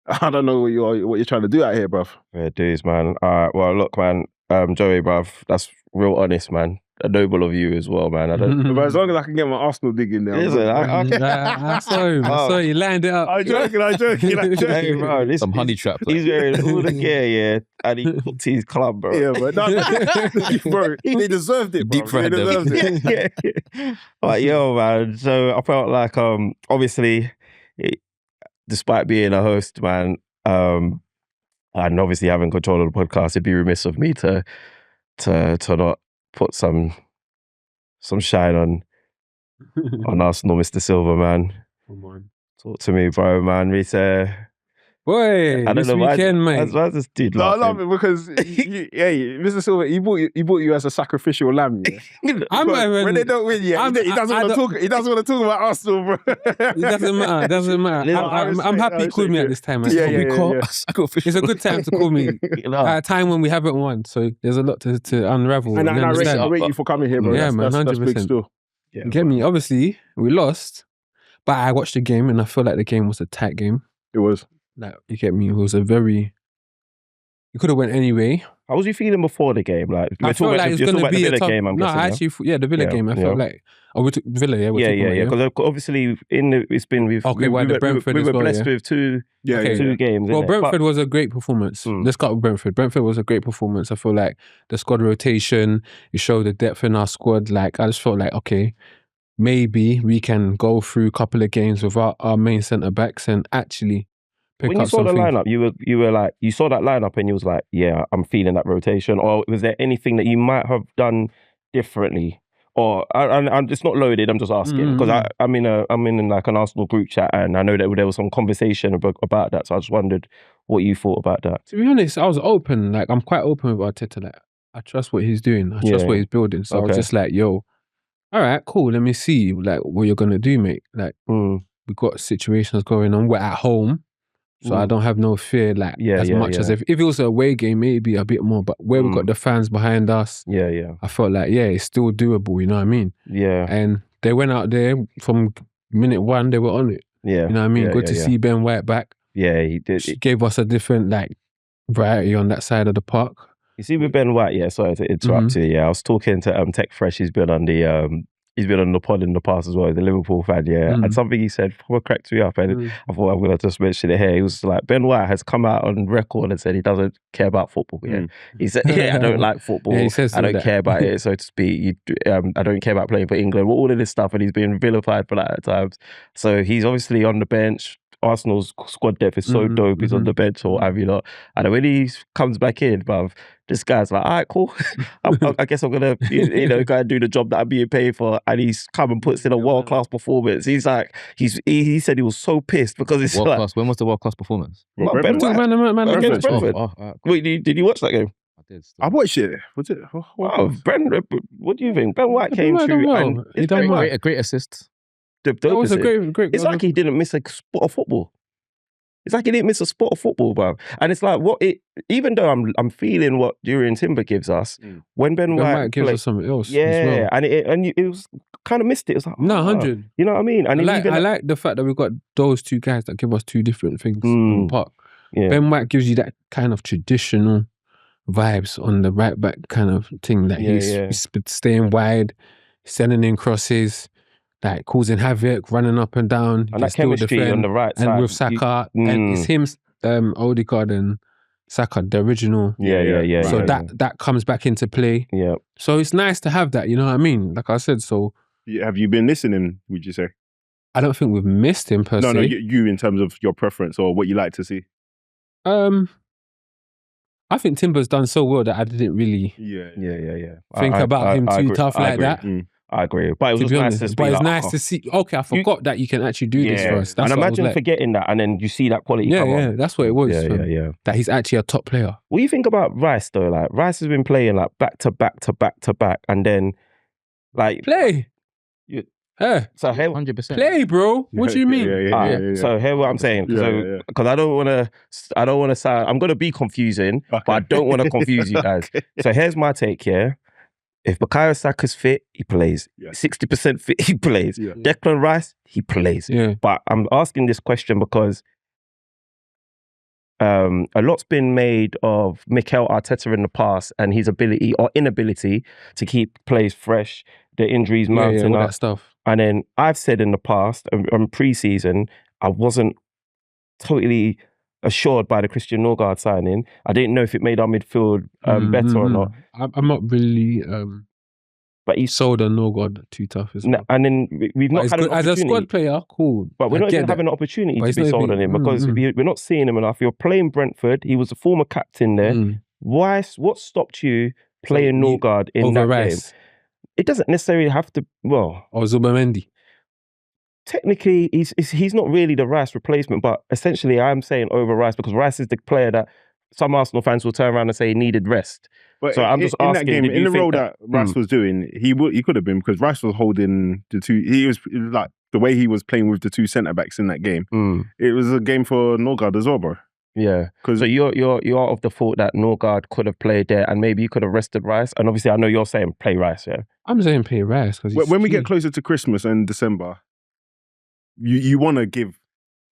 I don't know what you're trying to do out here, bruv. Yeah, dudes, man. All right, well, look, man, Joey, bruv, that's real honest, man. A noble of you as well, man. I don't. But as long as I can get my Arsenal dig in there. Is it? I saw him. I saw you lined it up. I'm joking. Hey, bro, Some honey trap. He's wearing all the gear, yeah, and he cooked his club, bro. Yeah, but bro, they deserved it, bro. Deep fried They them. deserved it. Yeah. Like, yo, man. So I felt like, obviously, despite being a host, man, and obviously having control of the podcast, it'd be remiss of me to not put some shine on Arsenal, Mista Silva, man. Come on. Talk to me, bro, man. Boy, this weekend, mate. Why this dude No, laughing? because Mr. Silva, he bought you as a sacrificial lamb. Yeah? I'm not even- when they don't win, he doesn't want to talk about Arsenal, bro. It doesn't matter. I'm happy you called me at this time. Yeah, Actually. yeah. It's a good time to call me at a time when we haven't won. So there's a lot to unravel. And you I understand? rate you for coming here, bro. Yeah, man, That's big 100%. still. Yeah, You get me? Obviously, we lost, but I watched the game and I feel like the game was a tight game. It was. Like, you get me? It was it could have went anyway. How was you feeling before the game? Like, I felt like it was going to be a tough game. I'm no, guessing, I actually, the Villa game. I felt like we took Villa. Yeah, yeah. Because obviously, it's been with Okay, well, the Brentford we as were well, blessed yeah. with two Okay. games. Well, innit? Brentford was a great performance. Let's start with Brentford. Brentford was a great performance. I feel like the squad rotation, it showed the depth in our squad. Like, I just felt like, okay, maybe we can go through a couple of games without our main centre backs and actually pick When you up saw the something. lineup, you were like, you saw that lineup and you was like, yeah, I'm feeling that rotation. Or was there anything that you might have done differently? Or I'm just not loaded. I'm just asking because I'm in like an Arsenal group chat and I know that there was some conversation about that. So I just wondered what you thought about that. To be honest, I was open. Like, I'm quite open with Arteta. Like, I trust what he's doing. I trust what he's building. So I was just like, yo, all right, cool. Let me see like what you're gonna do, mate. Like, we've got situations going on. We're at home. So I don't have no fear like as much as if it was a away game, maybe a bit more. But where we got the fans behind us, I felt like, it's still doable, you know what I mean? Yeah. And they went out there from minute 1, they were on it. Yeah. You know what I mean? Good to see Ben White back. Yeah, he did. She gave us a different like variety on that side of the park. You see with Ben White, sorry to interrupt you. Yeah, I was talking to Tech Fresh. He's been on the pod in the past as well. He's a Liverpool fan, and something he said cracked me up, and I thought I'm gonna just mention it here. He was like, Ben White has come out on record and said he doesn't care about football. Yeah, he said, I don't like football. He says I don't care about it, so to speak. I don't care about playing for England. All of this stuff, and he's been vilified for that at times. So he's obviously on the bench. Arsenal's squad depth is so dope. He's on the bench or have you not. And when he comes back in, bruv, this guy's like, all right, cool. I guess I'm going to, go and do the job that I'm being paid for. And he's come and puts in a world-class performance. He's like, he said he was so pissed because it's World like... class. When was the world class performance? Ben White against Brentford. Right, cool. Wait, did you watch that game? I did. I watched it. Was it? Wow, what do you think? Ben White came through and... He done well. A great assist. That was a great. It's like he didn't miss a spot of football. It's like he didn't miss a spot of football, bro. And it's like even though I'm feeling what Durian Timber gives us, when Ben White gives us something else. yeah, as well. and it was kind of missed it. It was like, 100. You know what I mean? And I like the fact that we've got those two guys that give us two different things on the park. Yeah. Ben White gives you that kind of traditional vibes on the right back kind of thing that he's staying wide, sending in crosses, like causing havoc, running up and down. And that chemistry on the right side. And with Saka, and it's him, Ødegaard and Saka, the original. Yeah. So that comes back into play. Yeah. So it's nice to have that, you know what I mean? Like I said, so... Have you been listening, would you say? I don't think we've missed him per se. No, you in terms of your preference or what you like to see. I think Timber's done so well that I didn't really Yeah. think about him too tough like that. I agree. But it was To just be nice honest, to see. but it's like, nice oh, to see. Okay, I forgot that you can actually do this for us. That's and what I imagine was like. forgetting that, and then you see that quality come on. That's what it was. Yeah, fam. yeah. That he's actually a top player. What do you think about Rice though? Like Rice has been playing like back to back to back to back, and then like Play. You- Hey, so here, 100%. play, bro. What do you mean? Alright, so hear what I'm saying. Because I don't want to sound. I'm gonna be confusing, but I don't want to confuse you guys. So here's my take here. If Bukayo Saka's fit, he plays. 60% fit, he plays. Yeah. Declan Rice, he plays. Yeah. But I'm asking this question because a lot's been made of Mikel Arteta in the past and his ability or inability to keep players fresh, the injuries mounting all up. that stuff. And then I've said in the past, on pre-season, I wasn't totally assured by the Christian Ødegaard signing. I didn't know if it made our midfield better or not. I'm not really But he's sold on Ødegaard too tough as well. and then we've not had an As a opportunity. squad player, cool. But we're I not get even that. having an opportunity But to it's be not sold even- on him because we're not seeing him enough. You're playing Brentford. He was a former captain there. What stopped you playing Ødegaard in over that Rice game? It doesn't necessarily have to. Well, or Zubamendi. technically, he's not really the Rice replacement, but essentially, I'm saying over Rice because Rice is the player that some Arsenal fans will turn around and say he needed rest. But So I'm just in asking, that game, did in you the think role that- that Rice was doing, he could have been because Rice was holding the two. It was like the way he was playing with the two centre backs in that game. It was a game for Ødegaard as well, bro. Yeah, Because so you're of the thought that Ødegaard could have played there and maybe you could have rested Rice. And obviously, I know you're saying play Rice, yeah. I'm saying play Rice because when we get closer to Christmas and December, you want to give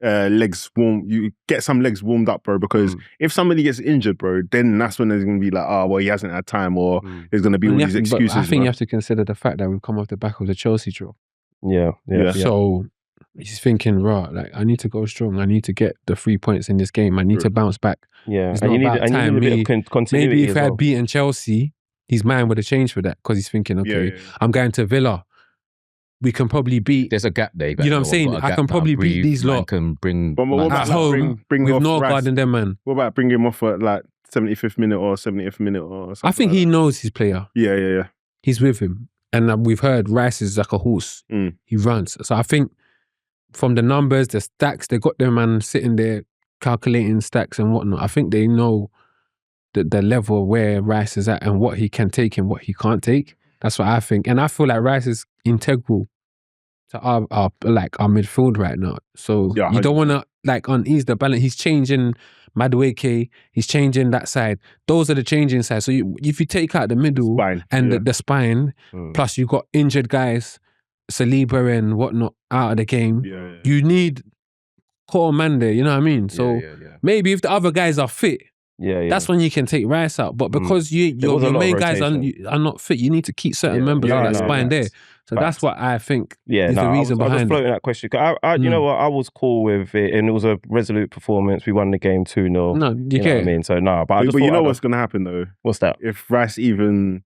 legs warm. You get some legs warmed up, bro. Because if somebody gets injured, bro, then that's when there's gonna be like, oh well, he hasn't had time, or there's gonna be all these excuses. I think bro. you have to consider the fact that we've come off the back of the Chelsea draw. Yeah. So he's thinking, right, like I need to go strong. I need to get the 3 points in this game. I need to bounce back. Yeah, It's and not you need about a time. bit of continuity Maybe if as I well. had beaten Chelsea, his mind would have changed for that because he's thinking, okay, Yeah. I'm going to Villa. We can probably beat. There's a gap there. You know what I'm saying? I can probably beat these lot. Can bring But what at about home bring with off Ødegaard Rice? and them, man. What about bringing him off at like 75th minute or 70th minute or something? I think like he that? knows his player. Yeah. He's with him. And we've heard Rice is like a horse. He runs. So I think from the numbers, the stacks, they got them man sitting there calculating stacks and whatnot. I think they know the level where Rice is at and what he can take and what he can't take. That's what I think. And I feel like Rice is integral to our midfield right now. So Yeah, you don't want to like unease the balance. He's changing Madueke. He's changing that side. Those are the changing sides. So if you take out the middle Spine, and yeah. the spine, plus you got injured guys, Saliba and whatnot out of the game, Yeah. you need core man there. You know what I mean? So maybe if the other guys are fit, that's when you can take Rice out. But because was a your lot main of guys rotation. are not fit, you need to keep certain members Yeah, of that no, spine there. facts. So that's what I think is the I reason was behind it. floating that question. 'Cause you know what? I was cool with it, and it was a resolute performance. We won the game 2-0. No, you know what I can't. mean? So no, but I just But you thought know I'd- what's gonna happen though? what's that? If Rice even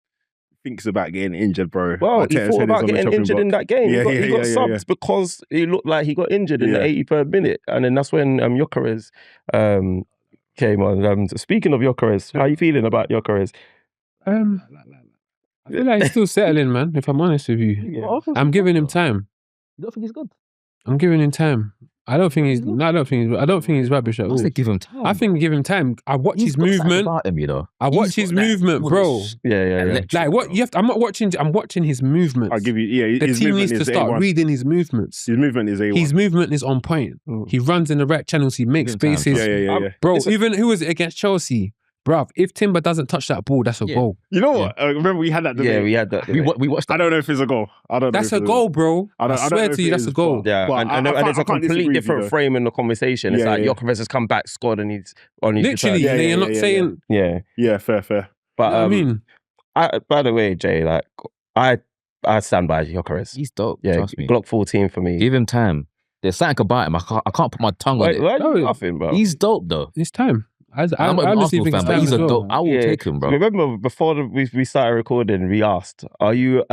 thinks about getting injured, bro. Well, he Arteta's head thought is about on the getting chopping injured in block. that game. Yeah, he got subbed because he looked like he got injured in the 83rd minute, and then that's when Gyökeres came on. Speaking of Gyökeres, how are you feeling about Gyökeres? I feel like he's still settling, man, if I'm honest with you. I'm giving him time. You don't think he's good? I'm giving him time. I don't think he's rubbish at I all. said give him time. I think give him time. I watch his He's got something movement. about him, you know. I watch his movement, bro. Yeah. Like what you have to, I'm watching his movements. I'll give you. The his team movement needs to is start A1. reading his movements. His movement is A1. His movement is on point. He runs in the right channels. He makes Give him time, spaces. Yeah. Bro, even who was it against Chelsea? Bruv, if Timber doesn't touch that ball, that's a goal. You know what? Remember we had that debate. Yeah, we had that. We watched I that. don't know if it's a goal. I don't know. That's if a it's goal, bro. I don't swear know to if you, it that's is, a goal. but- Yeah, But and I it's a can't disagree completely with you, different though. frame in the conversation. It's Yeah, like yeah. Gyökeres has come back, scored, and he's on his Literally, return. you're not saying. Yeah. Yeah, fair. But You know what I mean, by the way, Jay, like I stand by Gyökeres. He's dope. Yeah, Trust me. Glock 14 for me. Give him time. There's something about him. I can't put my tongue on Wait, it. why are No, you laughing, bro? He's dope though. it's time. I I'm an honestly Arsenal think fan, it's but time he's as a well. dope. I will take him, bro. Remember before we started recording, we asked, "Are you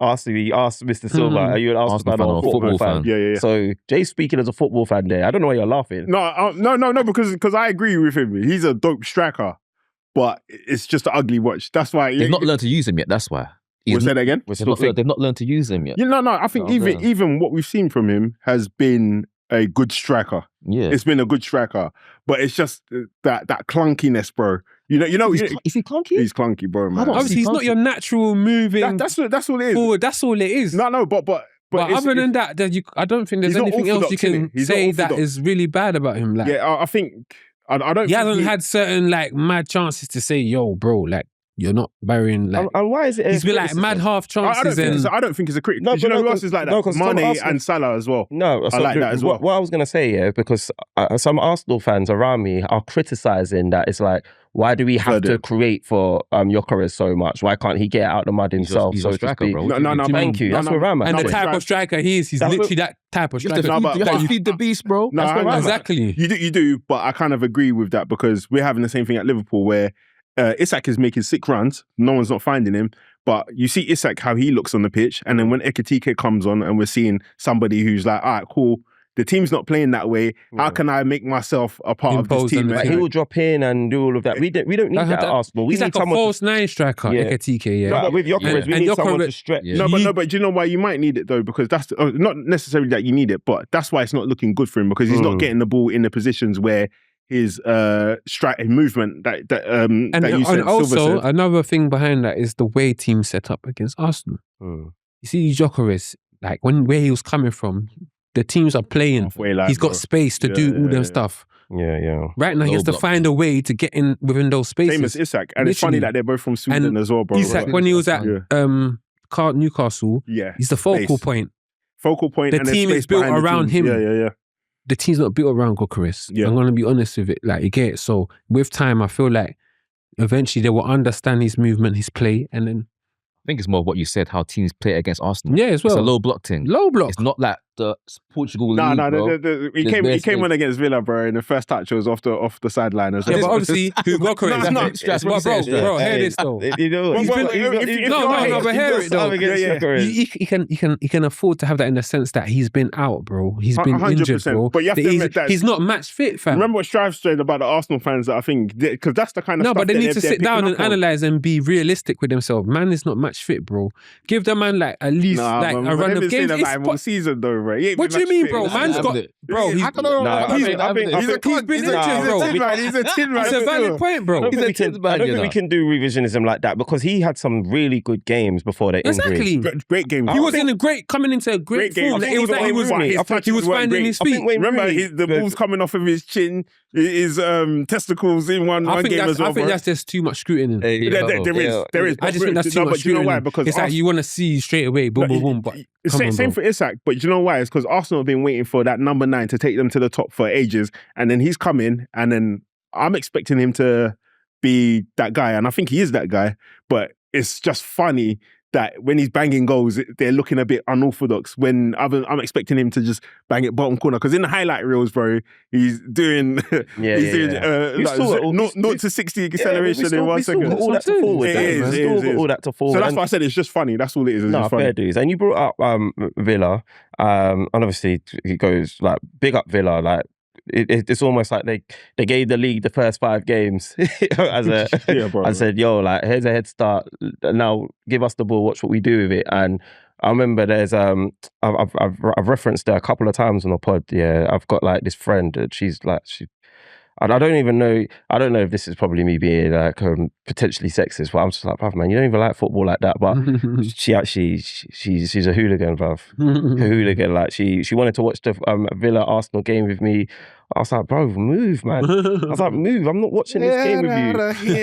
Arsenal?" We asked Mr. Silva, "Are you an Arsenal fan or a football fan?" Yeah. So Jay's speaking as a football fan there. I don't know why you're laughing. No, because I agree with him. He's a dope striker, but it's just an ugly watch. That's why They've not learned to use him yet. That's why. He's Say that again. they've not learned to use him yet. No. I think even what we've seen from him has been a good striker. Yeah. It's been a good striker, but it's just that clunkiness, bro. You know. Is he clunky? He's clunky, bro. Man. Obviously, he's not your natural moving. That's all it is. Forward. That's all it is. No, but other than that, I don't think there's he's not anything else you orthodox, innit? can He's not say that orthodox. is really bad about him. Like, yeah, I think I don't. he think hasn't had certain like mad chances to say, "Yo, bro, like you're not burying." Like, And why is it? he's been like mad half chances I don't think it's a critic. No, You know but who else is like that? 'cause some Mane Arsenal- and Salah as well. No, I like that as well. What I was going to say, yeah, because some Arsenal fans around me are criticising that it's like, why do we have to create for Gyökeres so much? Why can't he get out the mud himself? He's a striker, bro. No, Thank you. That's where I'm at. and the but type of striker he is, he's That's literally that type of You have striker. to feed the beast, bro. No, That's what I'm Exactly. You do, but I kind of agree with that because we're having the same thing at Liverpool where Isak is making sick runs, no one's not finding him, but you see Isak how he looks on the pitch, and then when Ekitike comes on and we're seeing somebody who's like, all right, cool, the team's not playing that way. How can I make myself a part of this Impose team? on the Like, team. he will drop in and do all of that. We don't need that at Arsenal. We He's need like a someone false nine striker, Yeah. Ekitike, yeah. No, but with Gyökeres, we And need someone to Gyökeres- stretch. Yeah. But do you know why you might need it though? Because that's not necessarily that you need it, but that's why it's not looking good for him because he's not getting the ball in the positions where his movement that you said. And also Silva said. another thing behind that is the way teams set up against Arsenal. Mm. You see Gyökeres, like where he was coming from, the teams are playing. Halfway line, He's got bro. space to do all them stuff. Yeah. Right now, he has to Low block. find a way to get in within those spaces. Same as Isak, and it's funny Literally. that they're both from Sweden And as well, bro. Isak, when he was at Yeah. Newcastle, Yeah, he's the focal space. point. Focal point. The and then team is space built behind the around team. him. Yeah. The team's not built around Gyökeres. Yeah. I'm going to be honest with it. Like, you get it. So with time, I feel like eventually they will understand his movement, his play, and then I think it's more what you said, how teams play against Arsenal. yeah, as well. It's a low block thing. Low block. It's not like the Portugal league, No, bro. he There's came bare on space. against Villa, bro, and the first touch was off the sideline as well. Yeah, but obviously, who Gyökeres? No, Stress, But bro, hear this though. You know, Well, he's well, got- if- he's if- got- no, but he's hear got it though. something against Yeah. Gyökeres. He can afford to have that in the sense that he's been out, bro. He's been 100%, injured, bro. but you have to admit that- he's not match fit, fam. Remember what Strive said about the Arsenal fans that I think because that's the kind of No, stuff but they that need to they're sit down picking and up on. analyze and be realistic with themselves. Man is not match fit, bro. Give the man like at least like man, a run they've of been saying games. that like all season though, bro. He ain't What been do you match mean, fit. bro? Man's got, bro. I don't know. Nah, I think- he's a he's been injured, bro. He's a tin man. He's a tin man. It's a valid point, bro. I don't think we He's a can- tin man, I don't you think we know. can do revisionism like that because he had some really good games before the injury. Exactly. Great game. He was in a coming into a great game. form. I Like, it was think like he was his touches weren't finding great. his I think feet. Wayne Remember, Rooney- the ball's coming off of his chin, his testicles in one game as well. I think bro. that's just too much scrutiny. Hey, There yo, is. I just think that's too much But you know scrutiny. why? Because It's like you want to see straight away, boom, boom, boom. But come on, same bro. for Isak, but you know why? It's because Arsenal have been waiting for that number 9 to take them to the top for ages, and then he's coming, and then I'm expecting him to be that guy, and I think he is that guy. But it's just funny that when he's banging goals, they're looking a bit unorthodox. When I'm expecting him to just bang it bottom corner, because in the highlight reels, bro, he's doing Yeah. like still got 0 to 60 acceleration in 1 second. All that to forward. It that, is, man. it Still is, got it is. all that to forward. So that's And- why I said it's just funny. That's all it is. It's No, just funny. fair dues. And you brought up Villa, and obviously he goes like big up Villa. Like it's almost like they gave the league the first 5 games as a. Yeah, bro. I said, yo, like here's a head start. Now give us the ball. Watch what we do with it. And I remember there's I've referenced her a couple of times on the pod. Yeah, I've got like this friend that she's like I don't even know. I don't know if this is probably me being like potentially sexist, but I'm just like, bruv, man, you don't even like football like that. But she actually, she's a hooligan, bruv. A hooligan. Like she wanted to watch the Villa Arsenal game with me. I was like, bro, move, man. I was like, move. I'm not watching this game with you.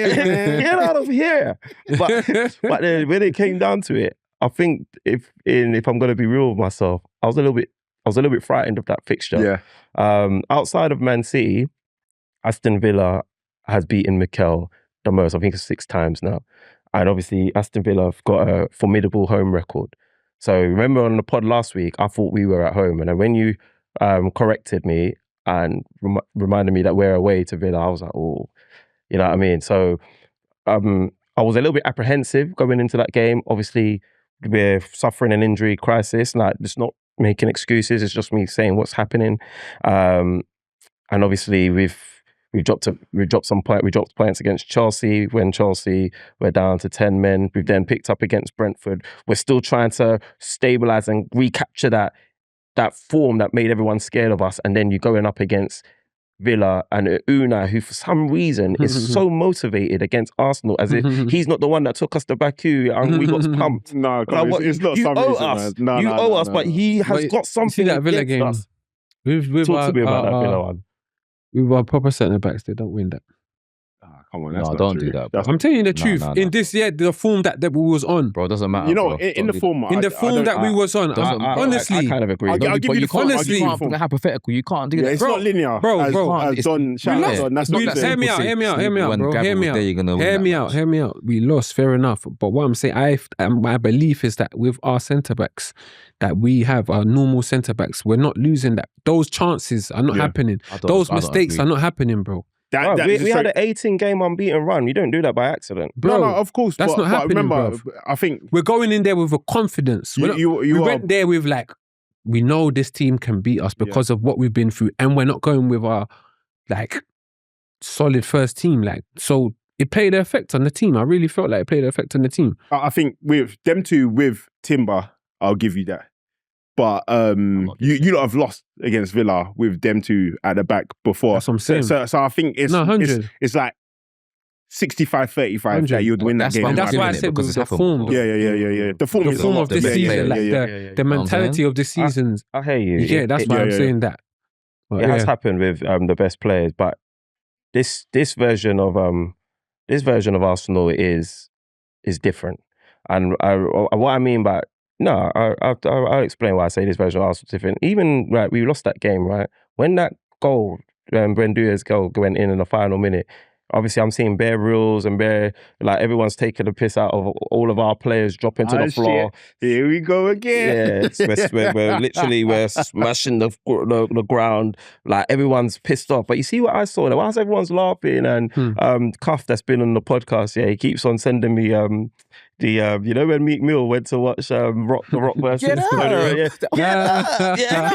Get out of here. But then when it came down to it, I think if I'm going to be real with myself, I was a little bit frightened of that fixture. Yeah. Outside of Man City, Aston Villa has beaten Mikel the most. I think it's 6 times now. And obviously, Aston Villa have got a formidable home record. So remember on the pod last week, I thought we were at home. And then when you corrected me and reminded me that we're away to Villa, I was like, oh, you know what I mean? So I was a little bit apprehensive going into that game. Obviously, we're suffering an injury crisis. Like, it's not making excuses. It's just me saying what's happening. And obviously, with We've dropped points against Chelsea when Chelsea were down to 10 men. We've then picked up against Brentford. We're still trying to stabilise and recapture that form that made everyone scared of us. And then you're going up against Villa and Unai, who for some reason is so motivated against Arsenal, as if he's not the one that took us to Baku and we got pumped. No, it's not you some owe reason, us. man. No, you no, owe no, us, no. but he has got You see something that Villa against game? us. With Talk to me about that Villa one. With our proper centre backs, they don't win that. Come on, that's No, not don't true. do that, bro. I'm telling you the No, truth. no, In no. this year, the form that we was on, Bro, it doesn't matter. You know, bro. in the Don't do form, in the form that we was on, honestly, I kind of agree. I'll give but you you the form. can't, I'll give you you the can't form. be hypothetical. You can't do Yeah, that. it's not linear. bro. As Don, shout out lost. Don. That's We not lost. the Hear me out, hear me out, hear me out, When bro. Gabriel Hear me was there, you're gonna win that match. hear me out. We lost, fair enough. But what I'm saying, my belief is that with our centre backs that we have, our normal centre backs, we're not losing that. Those chances are not happening. Those mistakes are not happening, bro. We had an 18-game unbeaten run. You don't do that by accident. Bro, no, of course. that's not happening, remember, bruv. I think We're going in there with a confidence. We went there with like, we know this team can beat us because of what we've been through, and we're not going with our like solid first team. Like, so it played an effect on the team. I really felt like it played an effect on the team. I think with them two, with Timber, I'll give you that. But you lot have lost against Villa with them two at the back before. That's what I'm saying. So I think it's 100. it's like 65-35 that you'd win that game. And that's why I it said because with it's the happened form. before. Yeah. The form The is form a lot of this better. season, like yeah. the mentality of the seasons. I hear you. Yeah, that's why I'm saying that. But It has happened with the best players, but this version of Arsenal is different. And what I mean by I'll explain why I say this version of Arsenal is different. Even we lost that game, right? When that goal, Brendua's goal went in the final minute. Obviously, I'm seeing bare rules and everyone's taking the piss out of all of our players dropping to the floor. Shit. Here we go again. Yeah, we're smashing the ground. Like everyone's pissed off. But you see what I saw there? Whilst everyone's laughing and Cuff that's been on the podcast, he keeps on sending me you know when Meek Mill went to watch the Rock versus Get up,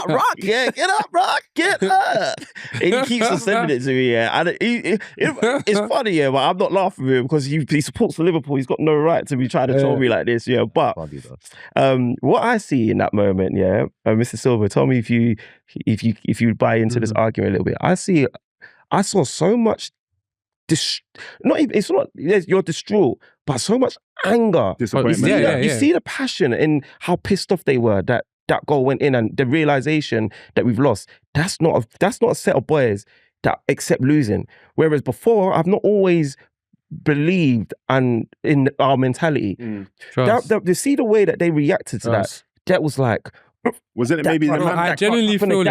Rock, get up, Rock, get up. And he keeps on sending it to me, and it's funny, but I'm not laughing at him because he supports Liverpool. He's got no right to be trying to troll me like this, But what I see in that moment, Mr. Silva, tell me if you buy into this argument a little bit. I saw so much. You're distraught, but so much anger. Disappointment. You see the passion in how pissed off they were that goal went in, and the realization that we've lost. That's not a set of boys that accept losing. Whereas before, I've not always believed in our mentality. To see the way that they reacted to that was like. Wasn't it maybe the man? I genuinely feel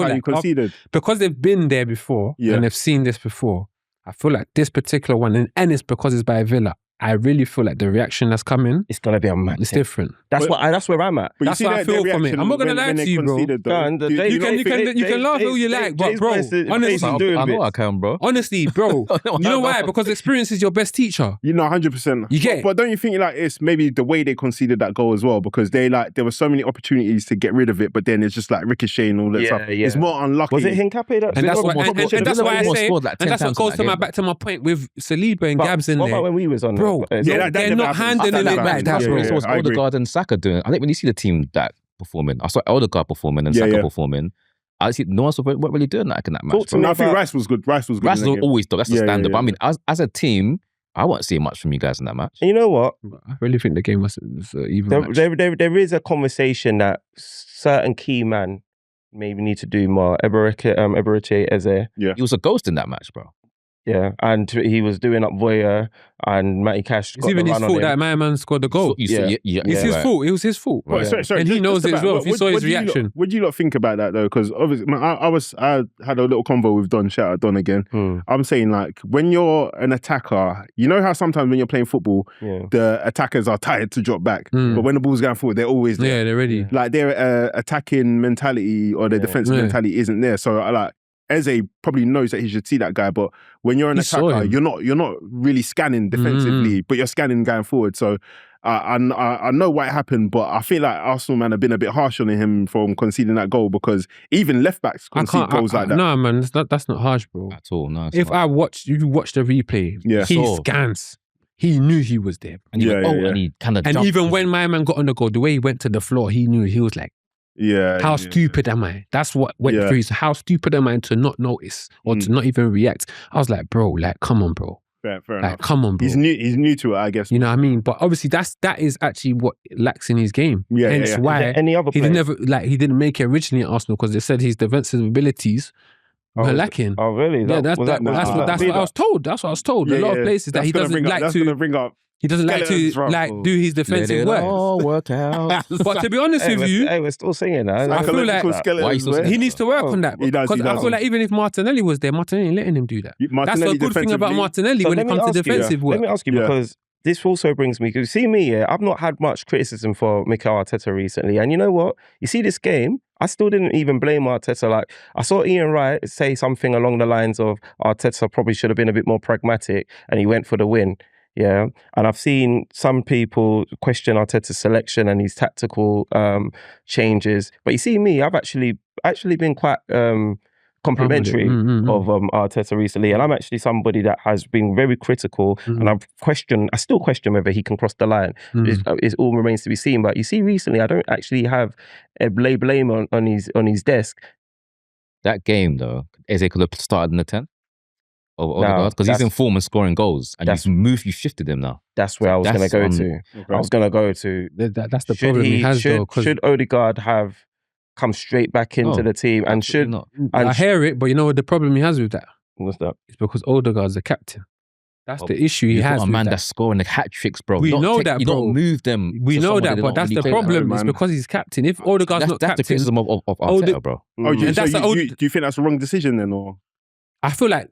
like, you conceded because they've been there before and they've seen this before. I feel like this particular one, and it's because it's by Villa. I really feel like the reaction that's coming, it's gonna be a match. It's different. That's where I'm at. That's what I feel from it. I'm not gonna lie to you, bro. You can laugh all you like, but bro, honestly, I know I can, bro. Honestly, bro, you know why? Because experience is your best teacher. 100%. You get it? But don't you think like it's maybe the way they conceded that goal as well? Because there were so many opportunities to get rid of it, but then it's just like ricocheting and all that stuff. It's more unlucky. Was it Hincapié that? And that's why I say, and that's what goes to my point with Saliba and Gabs in there. What about when we was on? Bro, they're not handling it like that, bro. So it's Ødegaard and Saka doing it. I think when you see the team that performing, I saw Ødegaard performing and Saka performing. I see no one weren't really doing that in that match. I think Rice was good. Rice was always done. That's the standard. But I mean, as a team, I won't see much from you guys in that match. And you know what? I really think the game was even match. There is a conversation that certain key man maybe need to do more. Eberechi Eze. Yeah. He was a ghost in that match, bro. Yeah, and he was doing up Voya and Matty Cash. It's even his fault that my man scored the goal. It's his fault. It was his fault. Right. Sorry, and he knows it as well. If you saw his reaction. What do you lot think about that though? Because obviously, I had a little convo with Don. Shout out Don again. I'm saying like when you're an attacker, you know how sometimes when you're playing football, the attackers are tired to drop back, but when the ball's going forward, they're always there. Yeah, they're ready. Like their attacking mentality or their defensive mentality isn't there. So Eze probably knows that he should see that guy, but when you're an He saw attacker, him. you're not really scanning defensively, but you're scanning going forward. So I know why it happened, but I feel like Arsenal, man, have been a bit harsh on him from conceding that goal, because even left backs concede goals like that. No, man, that's not harsh, bro. At all, no. If you watch the replay, Yeah. he Saw. scans. He knew he was there. And he Yeah, went, yeah, oh, yeah. and he kind of And even when my man got on the goal, the way he went to the floor, he knew. He was like, how stupid am I? That's what went through. So how stupid am I to not notice or to not even react? I was like, bro, like, come on, bro. Fair Like, enough. come on, bro. He's new to it, I guess. You know what I mean? But obviously, that is actually what lacks in his game. Yeah, Hence yeah, yeah. why Any other he players? he didn't make it originally at Arsenal, because they said his defensive abilities were lacking. Oh, really? Yeah, that's what I was told. That's what I was told. A lot of places that he doesn't like That's to. gonna bring up. He doesn't like to skeletons, bro. like do his let defensive it work. all work out. But to be honest Hey, with you, we're still singing that. I feel like Psychological skeletons, Why you still man. saying he needs to work on that. He does, Because he I does. feel like even if Martinelli was there, Martinelli ain't letting him do that. That's Martinelli the good thing about defensively- Martinelli So when let it me comes to ask you, defensive work. Let me ask you, Yeah. because this also brings me, because you see me, I've not had much criticism for Mikel Arteta recently. And you know what? You see this game, I still didn't even blame Arteta. Like, I saw Ian Wright say something along the lines of Arteta probably should have been a bit more pragmatic and he went for the win. Yeah. And I've seen some people question Arteta's selection and his tactical changes. But you see me, I've actually been quite complimentary of Arteta recently, and I'm actually somebody that has been very critical, and I still question whether he can cross the line. It all remains to be seen. But you see, recently I don't actually have a blame on his desk. That game, though, Eze could have started in the 10 of No, Ødegaard, because he's that's- in form and scoring goals, and you shifted him now. That's where I was going to That's go on- to. I was going to go to. That's the Should problem he has, though. Because should Ødegaard have come straight back into No, the team, and should not. I hear it, but you know what the problem he has with that? what's that? It's because Ødegaard's the captain. That's the issue he You've has got a with man that. that's scoring the hat tricks, bro. We You don't know that, You bro. don't move them. We to know somebody that, they but don't that's really the play problem. that. It's man. because he's captain. If Ødegaard's not That's the captain, criticism of Arteta, bro. Oh, And that's the old- do you think that's the wrong decision then, or? I feel like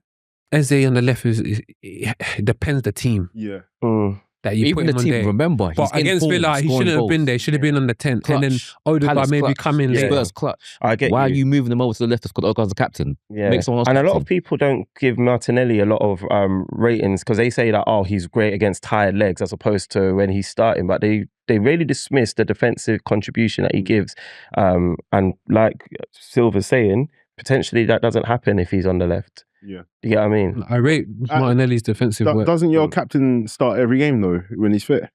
Eze on the left it depends the team Yeah. that you Even put the him on team, there. remember, he's But in against form, Villa, he scoring shouldn't have been goals. there. He should have been on the 10th. Clutch. And then Ødegaard Palace maybe clutch. come in later. Spurs clutch. I get Why you. are you moving them over to the left because Ødegaard's the captain? Yeah, Make someone else and a lot captain. of people don't give Martinelli a lot of ratings because they say that, oh, he's great against tired legs as opposed to when he's starting, but they really dismiss the defensive contribution that he gives. And like Silva's saying, potentially that doesn't happen if he's on the left. Yeah. You get what I mean? I rate Martinelli's defensive work. Doesn't your captain start every game though when he's fit?